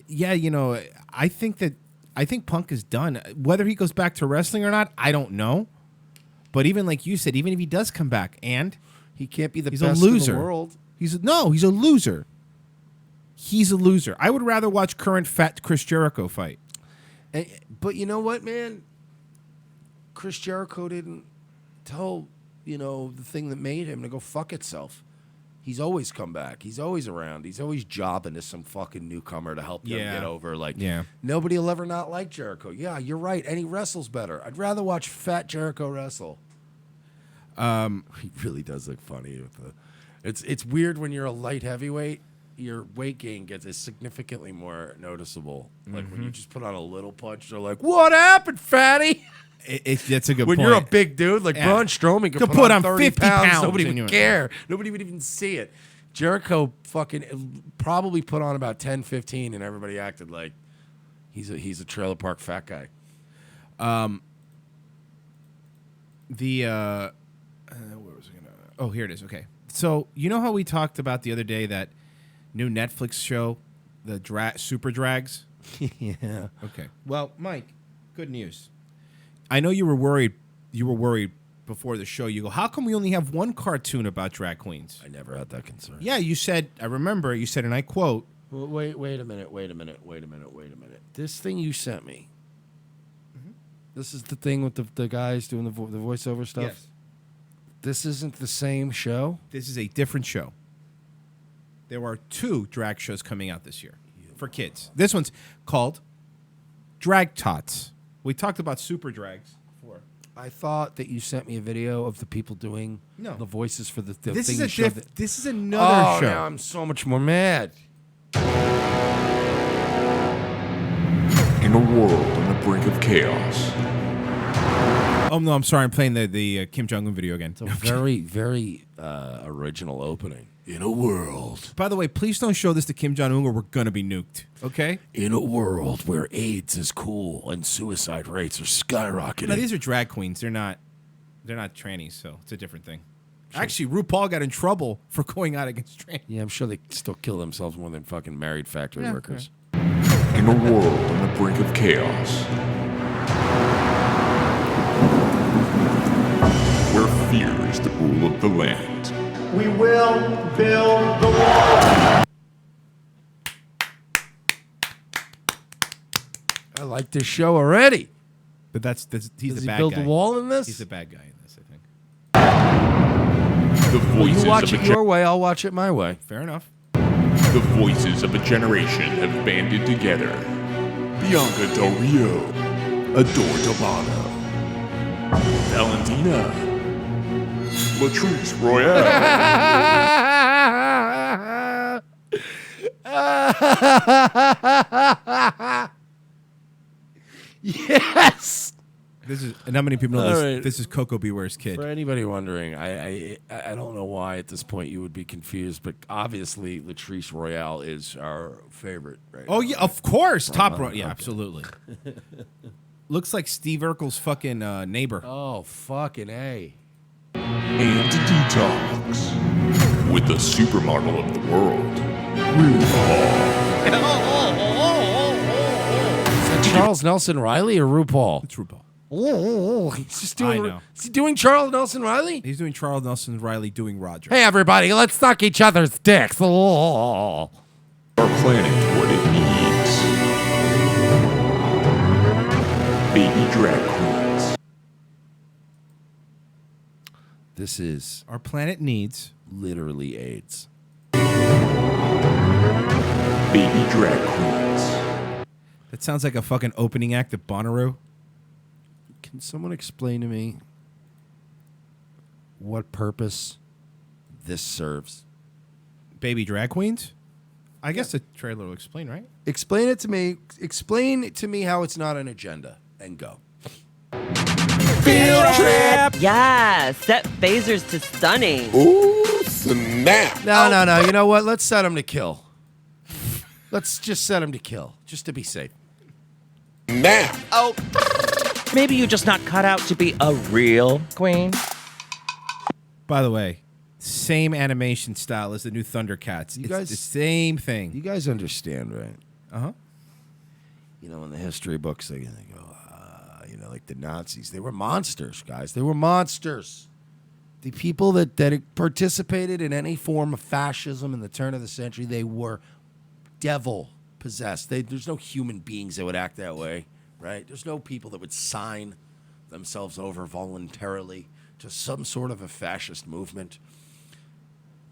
yeah, you know, I think Punk is done. Whether he goes back to wrestling or not, I don't know. But even like you said, even if he does come back, and he can't be the he's best a loser. in the world. He's a loser. He's a loser. I would rather watch current fat Chris Jericho fight. But you know what, man? Chris Jericho didn't tell, you know, the thing that made him to go fuck itself. He's always come back. He's always around. He's always jobbing to some fucking newcomer to help them get over. Like, nobody will ever not like Jericho. Yeah, you're right. And he wrestles better. I'd rather watch fat Jericho wrestle. He really does look funny with the. It's weird when you're a light heavyweight. Your weight gain is significantly more noticeable. Like when you just put on a little punch, they're like, "What happened, fatty?" That's a good when point. you're a big dude like Braun Strowman could put on 30 50 pounds, nobody and would care. Nobody would even see it. Jericho fucking probably put on about 10, 15, and everybody acted like he's a trailer park fat guy. Where was I gonna? Oh, here it is. Okay, so you know how we talked about the other day that new Netflix show, the Super Drags? Yeah. Okay. Well, Mike, good news. I know you were worried. You were worried before the show. You go, how come we only have one cartoon about drag queens? I never had that concern. Yeah, you said. I remember you said, and I quote. Well, wait a minute. This thing you sent me. This is the thing with the guys doing the voiceover stuff. Yes. This isn't the same show. This is a different show. There are 2 drag shows coming out this year for kids. This one's called Drag Tots. We talked about Super Drags before. I thought that you sent me a video of the people doing the voices for the This thing is you a showed that- This is another show. Now I'm so much more mad. In a world on the brink of chaos. Oh no, I'm sorry. I'm playing the Kim Jong-un video again. It's a very, very original opening. In a world. By the way, please don't show this to Kim Jong-un or we're gonna be nuked. Okay? In a world where AIDS is cool and suicide rates are skyrocketing. No, these are drag queens. They're not trannies, so it's a different thing. Actually, RuPaul got in trouble for going out against trannies. Yeah, I'm sure they still kill themselves more than fucking married factory workers. In a world on the brink of chaos. Where fear is the rule of the land. We will build the wall. I like this show already. But he's Does the he bad build guy. the wall in this? He's the bad guy in this, I think. The Well, voices you watch of it your way, I'll watch it my way. Fair enough. The voices of a generation have banded together. Bianca Del Rio, Adore Delano, Valentina, Latrice Royale. Yes. This is, and how many people know All this? right. This is Coco Beware's kid. For anybody wondering, I don't know why at this point you would be confused, but obviously Latrice Royale is our favorite. Right Oh now, yeah, right? of course, top From, row. Yeah, okay. absolutely. Looks like Steve Urkel's fucking neighbor. Oh fucking A. And Detox with the supermodel of the world, RuPaul. Is that Charles Nelson Riley or RuPaul? It's RuPaul. He's just doing. I know. Is he doing Charles Nelson Riley? He's doing Charles Nelson Riley doing Roger. Hey, everybody, let's suck each other's dicks. Our planet, what it needs. Baby drag queens. This is Our planet needs literally AIDS. Baby drag queens. That sounds like a fucking opening act at Bonnaroo. Can someone explain to me what purpose this serves? Baby drag queens? I guess the trailer will explain, right? Explain it to me. Explain to me how it's not an agenda. And go. Field trip! Yeah, set phasers to stunning. Ooh, snap. No. You know what? Let's set him to kill. Let's just set him to kill, just to be safe. Now. Oh, maybe you're just not cut out to be a real queen. By the way, same animation style as the new Thundercats. It's guys- the same thing. You guys understand, right? Uh-huh. You know, in the history books, they go, like the Nazis, they were monsters, guys. They were monsters. The people that participated in any form of fascism in the turn of the century, they were devil possessed. There's no human beings that would act that way, right? There's no people that would sign themselves over voluntarily to some sort of a fascist movement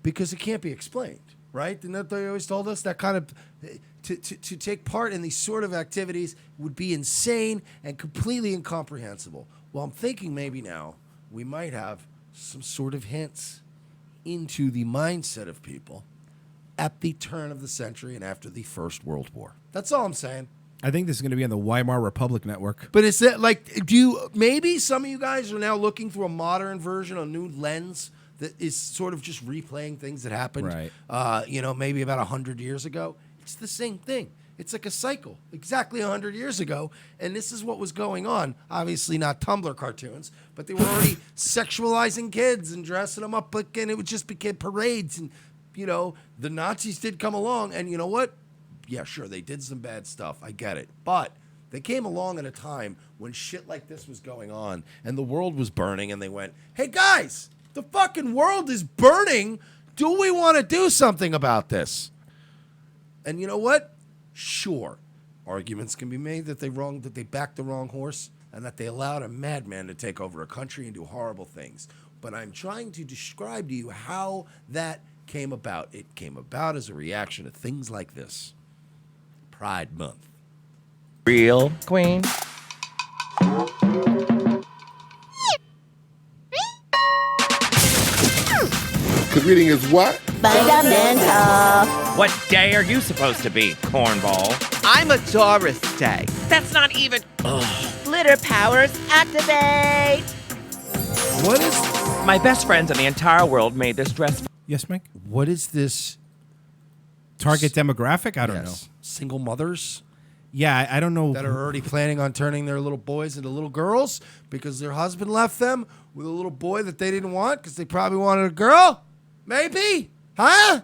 because it can't be explained, right? And that they always told us that kind of to take part in these sort of activities would be insane and completely incomprehensible. Well, I'm thinking maybe now we might have some sort of hints into the mindset of people at the turn of the century and after the First World War. That's all I'm saying. I think this is going to be on the Weimar Republic Network. But is that like, maybe some of you guys are now looking through a modern version, a new lens that is sort of just replaying things that happened, maybe about 100 years ago. It's the same thing. It's like a cycle, exactly 100 years ago. And this is what was going on. Obviously not Tumblr cartoons, but they were already sexualizing kids and dressing them up, and it would just become parades. And, the Nazis did come along, and you know what? Yeah, sure, they did some bad stuff. I get it. But they came along at a time when shit like this was going on, and the world was burning, and they went, hey, guys, the fucking world is burning. Do we want to do something about this? And you know what? Sure, arguments can be made that they backed the wrong horse and that they allowed a madman to take over a country and do horrible things. But I'm trying to describe to you how that came about. It came about as a reaction to things like this. Pride Month. Real queen. The reading is what? Fundamental. What day are you supposed to be, cornball? I'm a Taurus day. That's not even. Glitter powers activate. What is? My best friends in the entire world made this dress. Yes, Mike? What is this? Target demographic? I don't know. Single mothers? Yeah, I don't know. That are already planning on turning their little boys into little girls because their husband left them with a little boy that they didn't want because they probably wanted a girl? Maybe? Huh?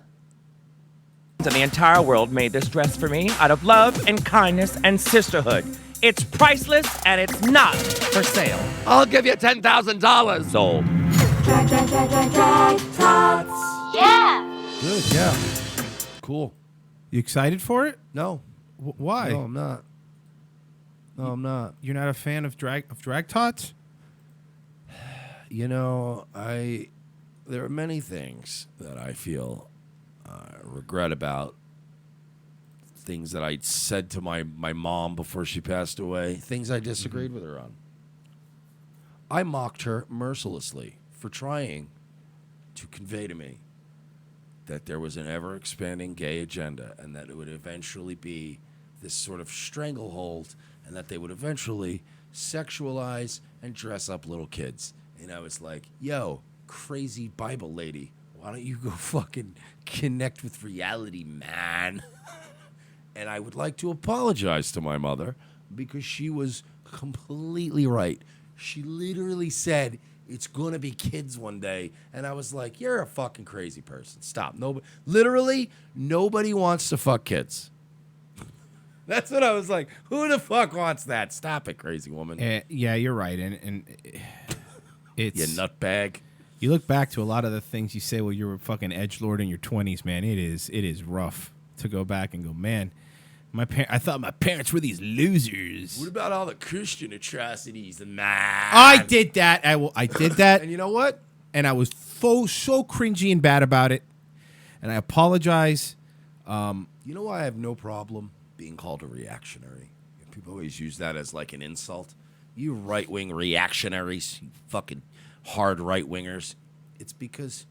In the entire world made this dress for me out of love and kindness and sisterhood. It's priceless and it's not for sale. I'll give you $10,000. Sold. Tots. Yeah. Good, yeah. Cool. You excited for it? No. Why? No, I'm not. No, I'm not. You're not a fan of drag tots? There are many things that I feel regret about. Things that I said to my mom before she passed away. Things I disagreed with her on. I mocked her mercilessly for trying to convey to me that there was an ever-expanding gay agenda and that it would eventually be this sort of stranglehold and that they would eventually sexualize and dress up little kids. And I was like, yo, crazy Bible lady, why don't you go fucking connect with reality, man? And I would like to apologize to my mother because she was completely right. She literally said, it's going to be kids one day. And I was like, you're a fucking crazy person. Stop. Nobody wants to fuck kids. That's what I was like. Who the fuck wants that? Stop it, crazy woman. Yeah, you're right, and it's You nutbag. You look back to a lot of the things you say while you were fucking edgelord in your 20s, man. It is rough to go back and go, man. I thought my parents were these losers. What about all the Christian atrocities? I did that. I did that. And you know what? And I was so cringy and bad about it. And I apologize. You know why I have no problem being called a reactionary? People always use that as like an insult. You right-wing reactionaries, you fucking hard right-wingers. It's because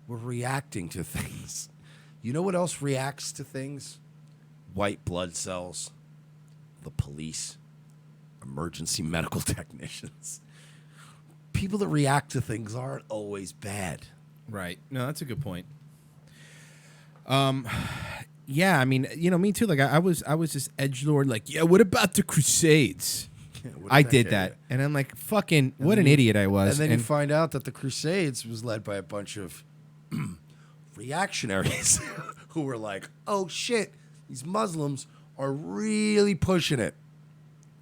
we're reacting to things. You know what else reacts to things? White blood cells, the police, emergency medical technicians. People that react to things aren't always bad. Right. No, that's a good point. Yeah, I mean, me too. Like I was this edgelord. Like, yeah, what about the Crusades? I did that, and I'm like, fucking, what an idiot I was. And then you find out that the Crusades was led by a bunch of reactionaries who were like, oh shit, these Muslims are really pushing it.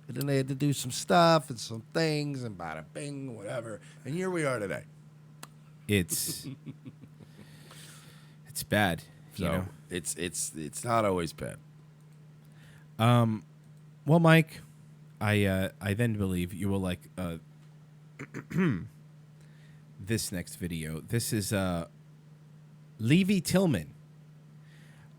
And then they had to do some stuff and some things and bada bing, whatever. And here we are today. It's bad. So you know? it's not always bad. Well, Mike, I then believe you will like this next video. This is Levi Tillman.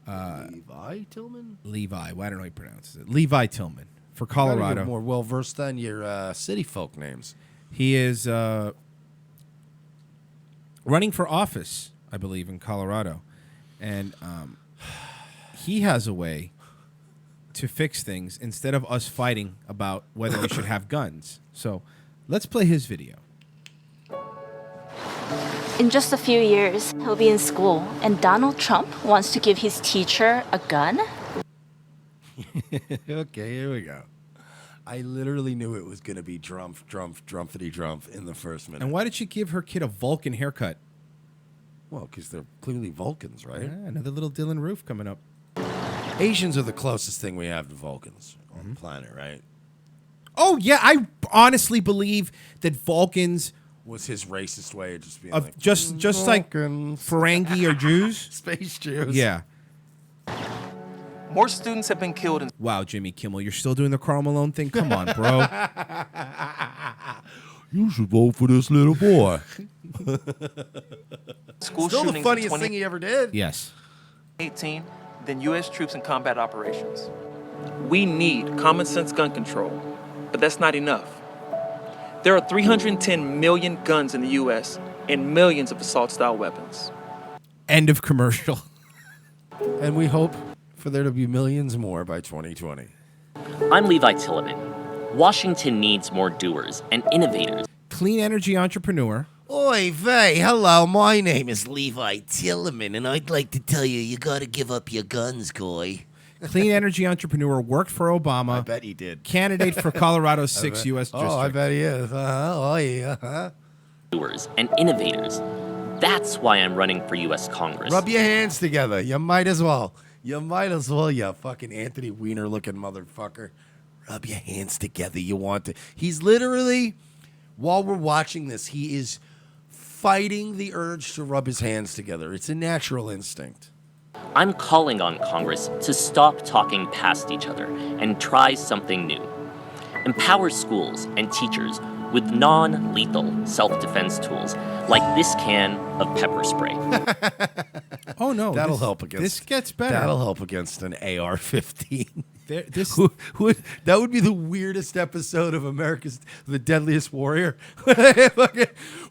Levi Tillman? Levi. Well, I don't know how you pronounce it. Levi Tillman for Colorado. You're more well versed than your city folk names. He is running for office, I believe, in Colorado, and he has a way to fix things instead of us fighting about whether we should have guns. So let's play his video. In just a few years, he'll be in school, and Donald Trump wants to give his teacher a gun? Okay, here we go. I literally knew it was going to be drumpity-drumph in the first minute. And why did she give her kid a Vulcan haircut? Well, because they're clearly Vulcans, right? Yeah, another little Dylan Roof coming up. Asians are the closest thing we have to Vulcans on the planet, right? Oh, yeah, I honestly believe that Vulcans was his racist way of just being of like, just like Ferengi or Jews. Space Jews. Yeah. More students have been killed in... Wow, Jimmy Kimmel, you're still doing the Karl Malone thing? Come on, bro. You should vote for this little boy. School Still the shootings in funniest thing he ever did. Yes. 2018 than U.S. troops in combat operations. We need common sense gun control, but that's not enough. There are 310 million guns in the U.S. and millions of assault-style weapons. End of commercial. And we hope for there to be millions more by 2020. I'm Levi Tillman. Washington needs more doers and innovators. Clean energy entrepreneur. Oy vey, hello, my name is Levi Tillman, and I'd like to tell you, you gotta give up your guns, guy. Clean energy entrepreneur, worked for Obama. I bet he did. Candidate for Colorado's 6th U.S. district. Oh, I bet he is. Oh, yeah. Doers and innovators. That's why I'm running for U.S. Congress. Rub your hands together. You might as well. You might as well, you fucking Anthony Weiner looking motherfucker. Rub your hands together. You want to. He's literally, while we're watching this, he is fighting the urge to rub his hands together. It's a natural instinct. I'm calling on Congress to stop talking past each other and try something new. Empower schools and teachers with non-lethal self-defense tools like this can of pepper spray. Oh, no. That'll help against. This gets better. That'll help against an AR-15. This that would be the weirdest episode of America's The Deadliest Warrior.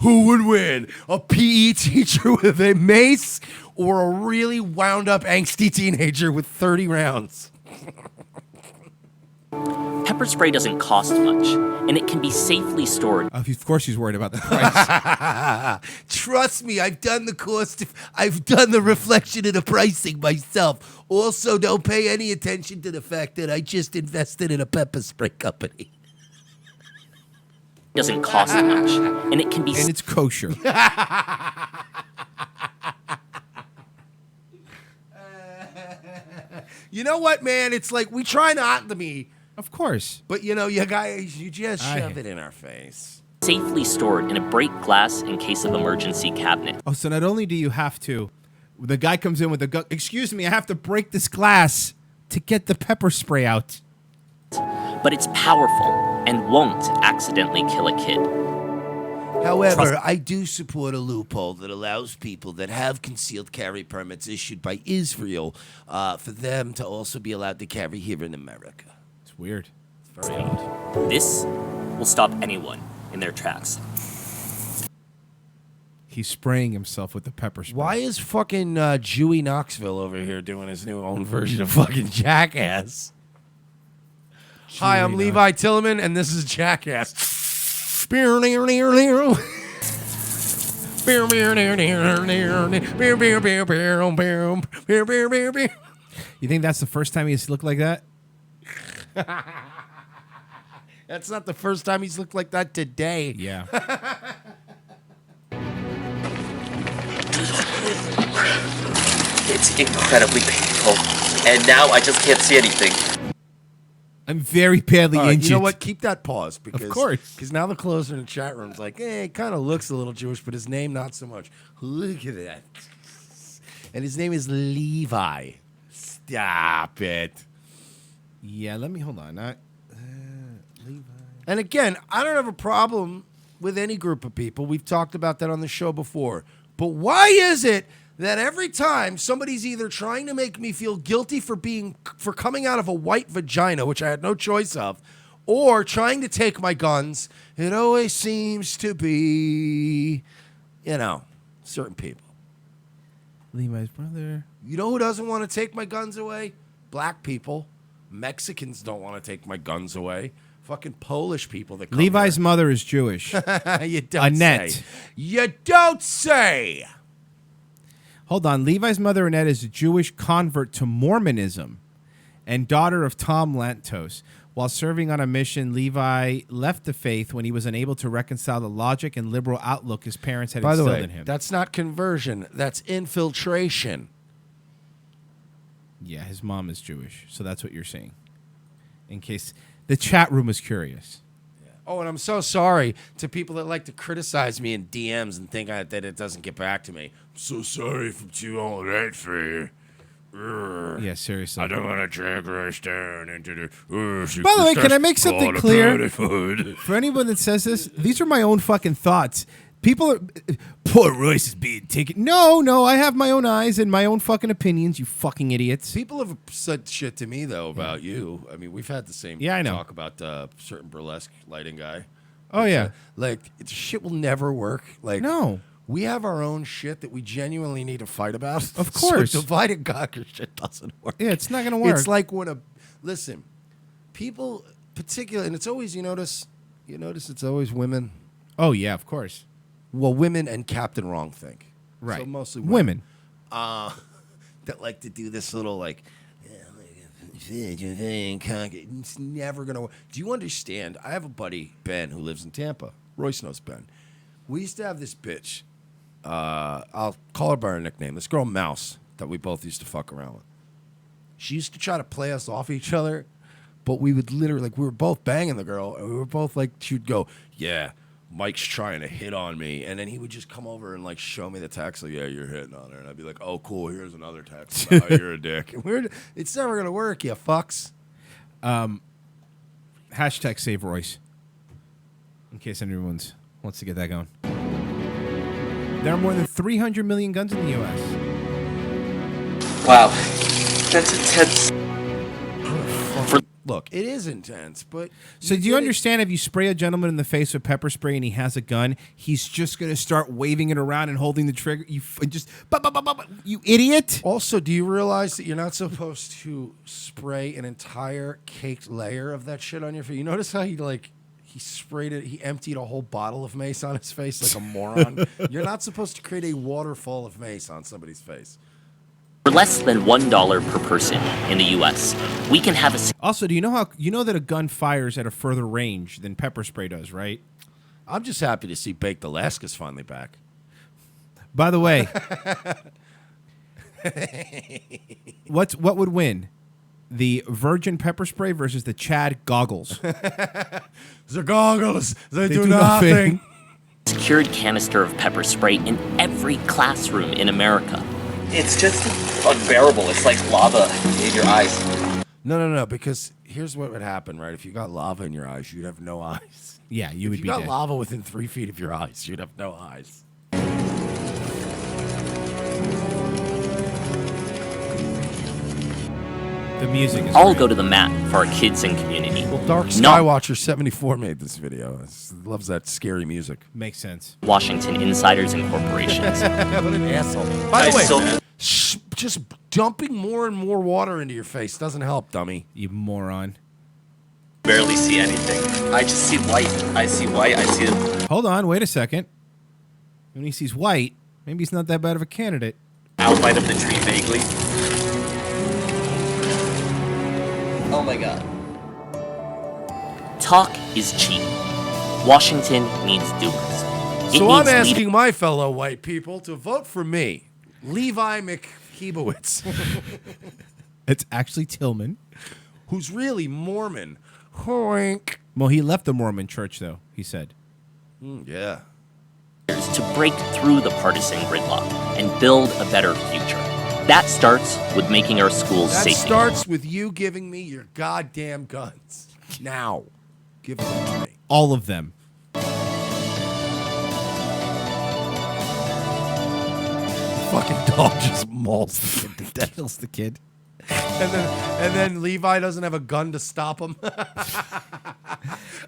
Who would win? A PE teacher with a mace or a really wound up angsty teenager with 30 rounds? Pepper spray doesn't cost much, and it can be safely stored. Of course he's worried about the price. Trust me, I've done the cost. I've done the reflection of the pricing myself. Also, don't pay any attention to the fact that I just invested in a pepper spray company. Doesn't cost much, and it can be. And it's kosher. You know what, man? It's like we try not to be. Of course. But, you know, you guys, you just shove it in our face. Safely stored in a break glass in case of emergency cabinet. Oh, so not only do you have to, the guy comes in with a gun. Excuse me, I have to break this glass to get the pepper spray out. But it's powerful and won't accidentally kill a kid. However, I do support a loophole that allows people that have concealed carry permits issued by Israel for them to also be allowed to carry here in America. It's weird. It's very odd. This will stop anyone in their tracks. He's spraying himself with the pepper spray. Why is fucking Dewey Knoxville over here doing his new own version of fucking Jackass? Hi, I'm Levi Tillman, and this is Jackass. You think that's the first time he's looked like that? That's not the first time he's looked like that today. Yeah. It's incredibly painful. And now I just can't see anything. I'm very badly injured. You know what? Keep that pause. Because, of course. Because now the closer in the chat room's like, he kind of looks a little Jewish, but his name not so much. Look at that. And his name is Levi. Stop it. Yeah, let me, hold on. Levi. And again, I don't have a problem with any group of people. We've talked about that on the show before. But why is it that every time somebody's either trying to make me feel guilty for coming out of a white vagina, which I had no choice of, or trying to take my guns, it always seems to be, certain people. Levi's brother. You know who doesn't want to take my guns away? Black people. Mexicans don't want to take my guns away. Fucking Polish people that come Levi's here. mother is Jewish. You don't Annette. say. You don't say. Hold on. Levi's mother, Annette, is a Jewish convert to Mormonism and daughter of Tom Lantos. While serving on a mission, Levi left the faith when he was unable to reconcile the logic and liberal outlook his parents had By the instilled way, in him. that's not conversion. That's infiltration. Yeah, his mom is Jewish, so that's what you're saying. In case the chat room is curious. Oh, and I'm so sorry to people that like to criticize me in DMs and think that it doesn't get back to me. I'm so sorry if I'm too all right for you. Yeah, seriously. I don't want to drag race down into the... By the way, can I make something clear? For anyone that says this, these are my own fucking thoughts. People are... Poor Royce is being taken... No, I have my own eyes and my own fucking opinions, you fucking idiots. People have said shit to me, though, about you. I mean, we've had the same I know. talk about certain burlesque lighting guy. Oh, yeah. Shit will never work. No. We have our own shit that we genuinely need to fight about. Of course. So divide and conquer shit doesn't work. Yeah, it's not going to work. It's like when listen, people, particularly, and it's always, you notice it's always women. Oh, yeah, of course. Well, women and Captain Wrong think. Right. So mostly women. That like to do this little it's never going to work. Do you understand? I have a buddy, Ben, who lives in Tampa. Royce knows Ben. We used to have this bitch. I'll call her by her nickname. This girl, Mouse, that we both used to fuck around with. She used to try to play us off each other, but we would literally, we were both banging the girl, and we were both she would go, yeah, Mike's trying to hit on me, and then he would just come over and show me the text, yeah, you're hitting on her, and I'd be like, oh, cool, here's another text. Oh, you're a dick. And it's never gonna work, you fucks. Hashtag save Royce. In case anyone wants to get that going. There are more than 300 million guns in the U.S. Wow. That's intense. Look, it is intense, but... So do you understand if you spray a gentleman in the face with pepper spray and he has a gun, he's just going to start waving it around and holding the trigger? You idiot! Also, do you realize that you're not supposed to spray an entire caked layer of that shit on your face? You notice how he sprayed it, he emptied a whole bottle of mace on his face like a moron? You're not supposed to create a waterfall of mace on somebody's face. For less than $1 per person in the U.S., we can have a... Also, do you know that a gun fires at a further range than pepper spray does, right? I'm just happy to see Baked Alaska's finally back. By the way, what would win? the Virgin pepper spray versus the Chad goggles. The goggles, they do nothing. nothing. Secured canister of pepper spray in every classroom in America. It's just unbearable. It's like lava in your eyes. No, because here's what would happen, right? If you got lava in your eyes, you'd have no eyes. Yeah, you would If be you got dead. lava within 3 feet of your eyes, you'd have no eyes. The music is All great. go to the mat for our kids and community. Well, Dark Not Skywatcher 74 made this video. Loves that scary music. Makes sense. Washington insiders and corporations. What an asshole. By the way, just dumping more and more water into your face doesn't help, dummy. You moron. Barely see anything. I just see white. I see white. I see. Hold on, wait a second. When he sees white, maybe he's not that bad of a candidate. Outline of the tree vaguely. Oh my god. Talk is cheap. Washington needs doers. It So I'm needs asking my fellow white people to vote for me, Levi McKeebowitz, It's actually Tillman. who's really Mormon. Hoink. Well, he left the Mormon church, though, he said. Yeah. to break through the partisan gridlock and build a better future. That starts with making our schools That safer. starts with you giving me your goddamn guns. Now. Give them to me. All of them. Fucking dog just mauls the kid to death. Kills the kid. And then Levi doesn't have a gun to stop him.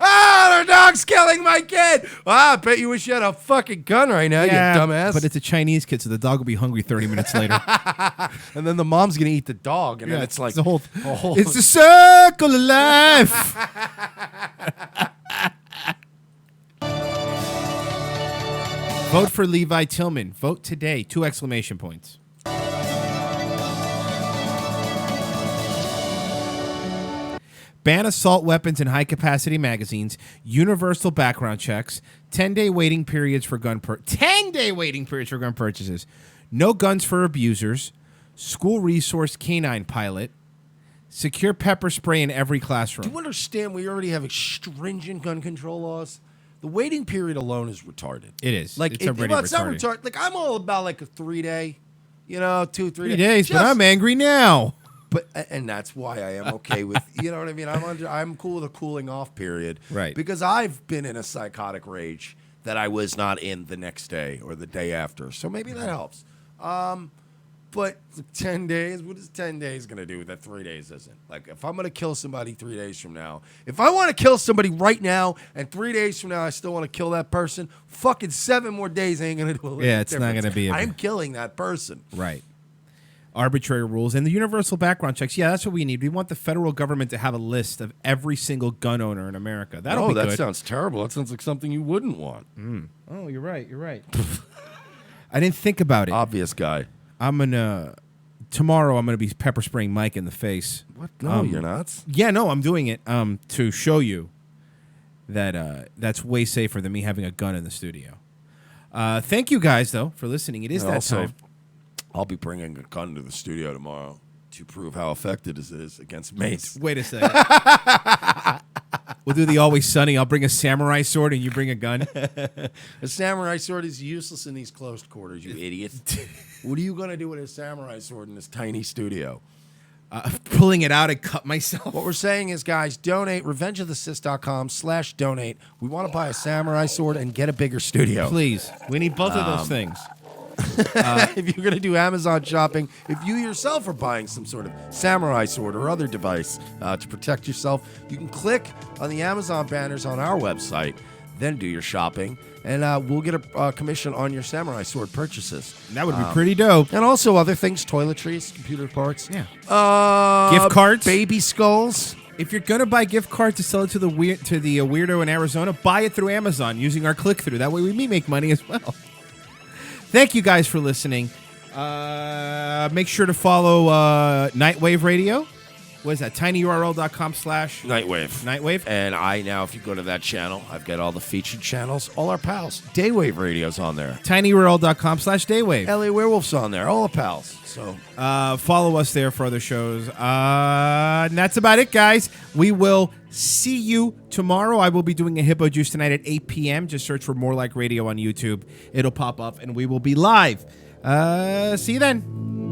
Ah, the dog's killing my kid. Wow, I bet you wish you had a fucking gun right now, you dumbass. But it's a Chinese kid, so the dog will be hungry 30 minutes later. And then the mom's going to eat the dog. And then it's like the whole. It's the circle of life. Vote for Levi Tillman. Vote today. 2 exclamation points. Ban assault weapons in high-capacity magazines. Universal background checks. 10-day waiting periods for gun 10-day waiting periods for gun purchases. No guns for abusers. School resource canine pilot. Secure pepper spray in every classroom. Do you understand we already have stringent gun control laws? The waiting period alone is retarded. It is. Like It's already it's not retarded. retarded. Like I'm all about like a 3-day, 2, 3 3 days, but I'm angry now. But and that's why I am okay with you know what I mean. I'm cool with a cooling off period, Right. Because I've been in a psychotic rage that I was not in the next day or the day after. So maybe that helps. But 10 days, what is 10 days going to do that 3 days isn't? Like, if I'm going to kill somebody 3 days from now, if I want to kill somebody right now and 3 days from now I still want to kill that person, fucking 7 more days ain't going to do a Yeah, it's not gonna be a- I'm killing that person. Right. Arbitrary rules. And the universal background checks. Yeah, that's what we need. We want the federal government to have a list of every single gun owner in America. That'll be that good. sounds terrible. That sounds like something you wouldn't want. Oh, you're right. You're right. I didn't think about it. Obvious guy. Tomorrow I'm gonna be pepper spraying Mike in the face. What? No, you're not. Yeah, no, I'm doing it to show you that that's way safer than me having a gun in the studio. Thank you guys though for listening. It is And that also, time. I'll be bringing a gun to the studio tomorrow to prove how effective it is against mates. Wait a second. We'll do the Always Sunny. I'll bring a samurai sword and you bring a gun. A samurai sword is useless in these closed quarters, you idiot. What are you going to do with a samurai sword in this tiny studio? Pulling it out and cut myself. What we're saying is, guys, donate, revengeofthesis.com/donate. We want to buy a samurai sword and get a bigger studio. Please. We need both of those things. If you're going to do Amazon shopping, if you yourself are buying some sort of samurai sword or other device to protect yourself, you can click on the Amazon banners on our website, then do your shopping, and we'll get a commission on your samurai sword purchases. That would be pretty dope. And also other things, toiletries, computer parts. Yeah. Gift cards? Baby skulls. If you're gonna buy gift cards to sell it to the weirdo in Arizona, buy it through Amazon using our click-through. That way we make money as well. Thank you guys for listening. Make sure to follow Nightwave Radio what is that? tinyurl.com/Nightwave. Nightwave. And I now, if you go to that channel, I've got all the featured channels, all our pals. Daywave Radio's on there. tinyurl.com/Daywave. LA Werewolf's on there. All the pals. So follow us there for other shows. And that's about it, guys. We will see you tomorrow. I will be doing a Hippo Juice tonight at 8 p.m. Just search for More Like Radio on YouTube. It'll pop up, and we will be live. See you then.